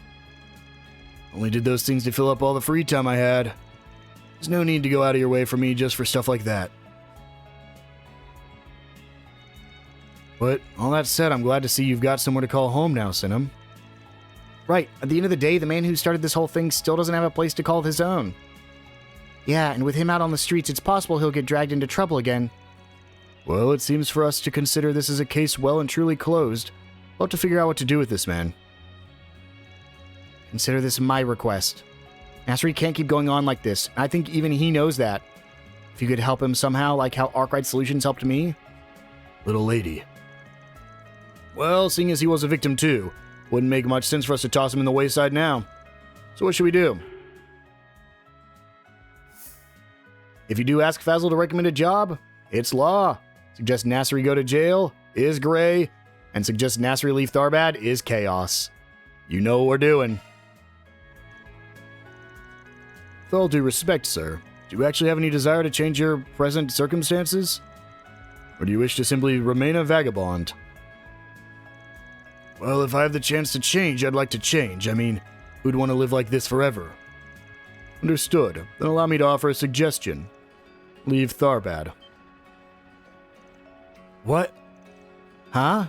Only did those things to fill up all the free time I had. There's no need to go out of your way for me just for stuff like that. But all that said, I'm glad to see you've got somewhere to call home now, Sinem. Right, at the end of the day, the man who started this whole thing still doesn't have a place to call his own. Yeah, and with him out on the streets, it's possible he'll get dragged into trouble again. Well, it seems for us to consider this as a case well and truly closed. We'll have to figure out what to do with this man. Consider this my request. Nasri can't keep going on like this. I think even he knows that. If you could help him somehow, like how Arkwright Solutions helped me. Little lady. Well, seeing as he was a victim too, wouldn't make much sense for us to toss him in the wayside now. So what should we do? If you do ask Fazzle to recommend a job, it's law. Suggest Nasri go to jail is gray, and suggest Nasri leave Tharbad is chaos. You know what we're doing. With all due respect, sir, do you actually have any desire to change your present circumstances? Or do you wish to simply remain a vagabond? Well, if I have the chance to change, I'd like to change. I mean, who'd want to live like this forever? Understood. Then allow me to offer a suggestion. Leave Tharbad. What? Huh?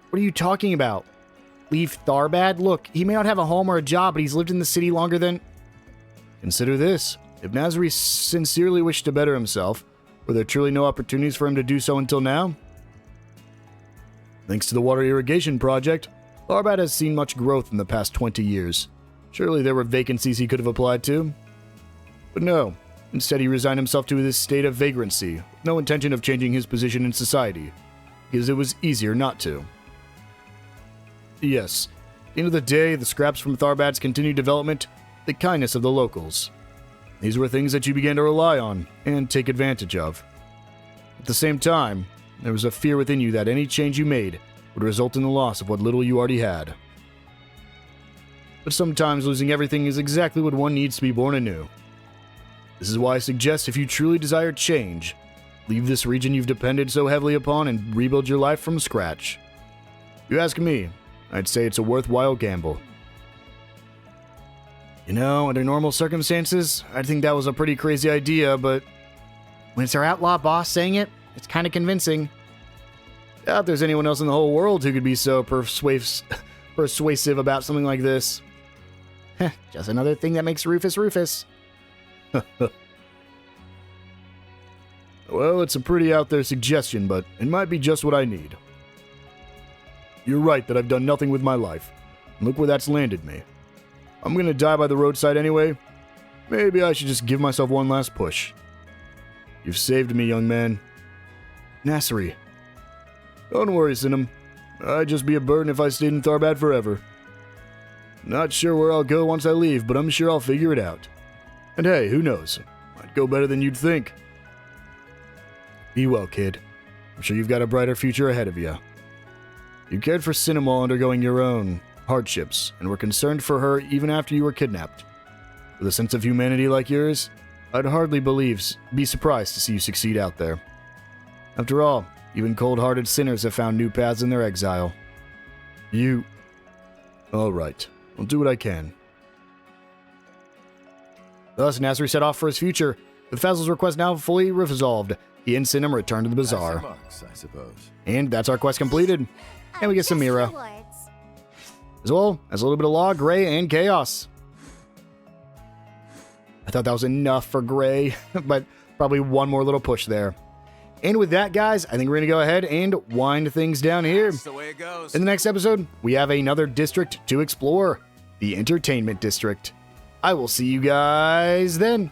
What are you talking about? Leave Tharbad? Look, he may not have a home or a job, but he's lived in the city longer than... Consider this. If Nasri sincerely wished to better himself, were there truly no opportunities for him to do so until now? Thanks to the water irrigation project, Tharbad has seen much growth in the past 20 years. Surely there were vacancies he could have applied to. But no. Instead, he resigned himself to this state of vagrancy, with no intention of changing his position in society, because it was easier not to. Yes, at the end of the day, the scraps from Tharbad's continued development, the kindness of the locals. These were things that you began to rely on and take advantage of. At the same time, there was a fear within you that any change you made would result in the loss of what little you already had. But sometimes losing everything is exactly what one needs to be born anew. This is why I suggest if you truly desire change, leave this region you've depended so heavily upon and rebuild your life from scratch. If you ask me, I'd say it's a worthwhile gamble. You know, under normal circumstances, I'd think that was a pretty crazy idea, but when it's our outlaw boss saying it, it's kind of convincing. Doubt there's anyone else in the whole world who could be so persuasive about something like this. Just another thing that makes Rufus Rufus. Well, it's a pretty out there suggestion, but it might be just what I need. You're right that I've done nothing with my life. Look where that's landed me. I'm gonna die by the roadside anyway. Maybe I should just give myself one last push. You've saved me, young man. Nasri. Don't worry, Sinem. I'd just be a burden if I stayed in Tharbad forever. Not sure where I'll go once I leave, but I'm sure I'll figure it out. And hey, who knows? Might go better than you'd think. Be well, kid. I'm sure you've got a brighter future ahead of you. You cared for Sinem while undergoing your own hardships, and were concerned for her even after you were kidnapped. With a sense of humanity like yours, I'd hardly be surprised to see you succeed out there. After all, even cold-hearted sinners have found new paths in their exile. All right. I'll do what I can. Thus, Nasri set off for his future, with Fazl's request now fully resolved. He and Sinem return to the bazaar. Marks, I suppose. And that's our quest completed. And we get some Mira. Rewards. As well as a little bit of Law, Gray, and Chaos. I thought that was enough for Gray, but probably one more little push there. And with that, guys, I think we're going to go ahead and wind things down here. That's the way it goes. In the next episode, we have another district to explore, the Entertainment District. I will see you guys then.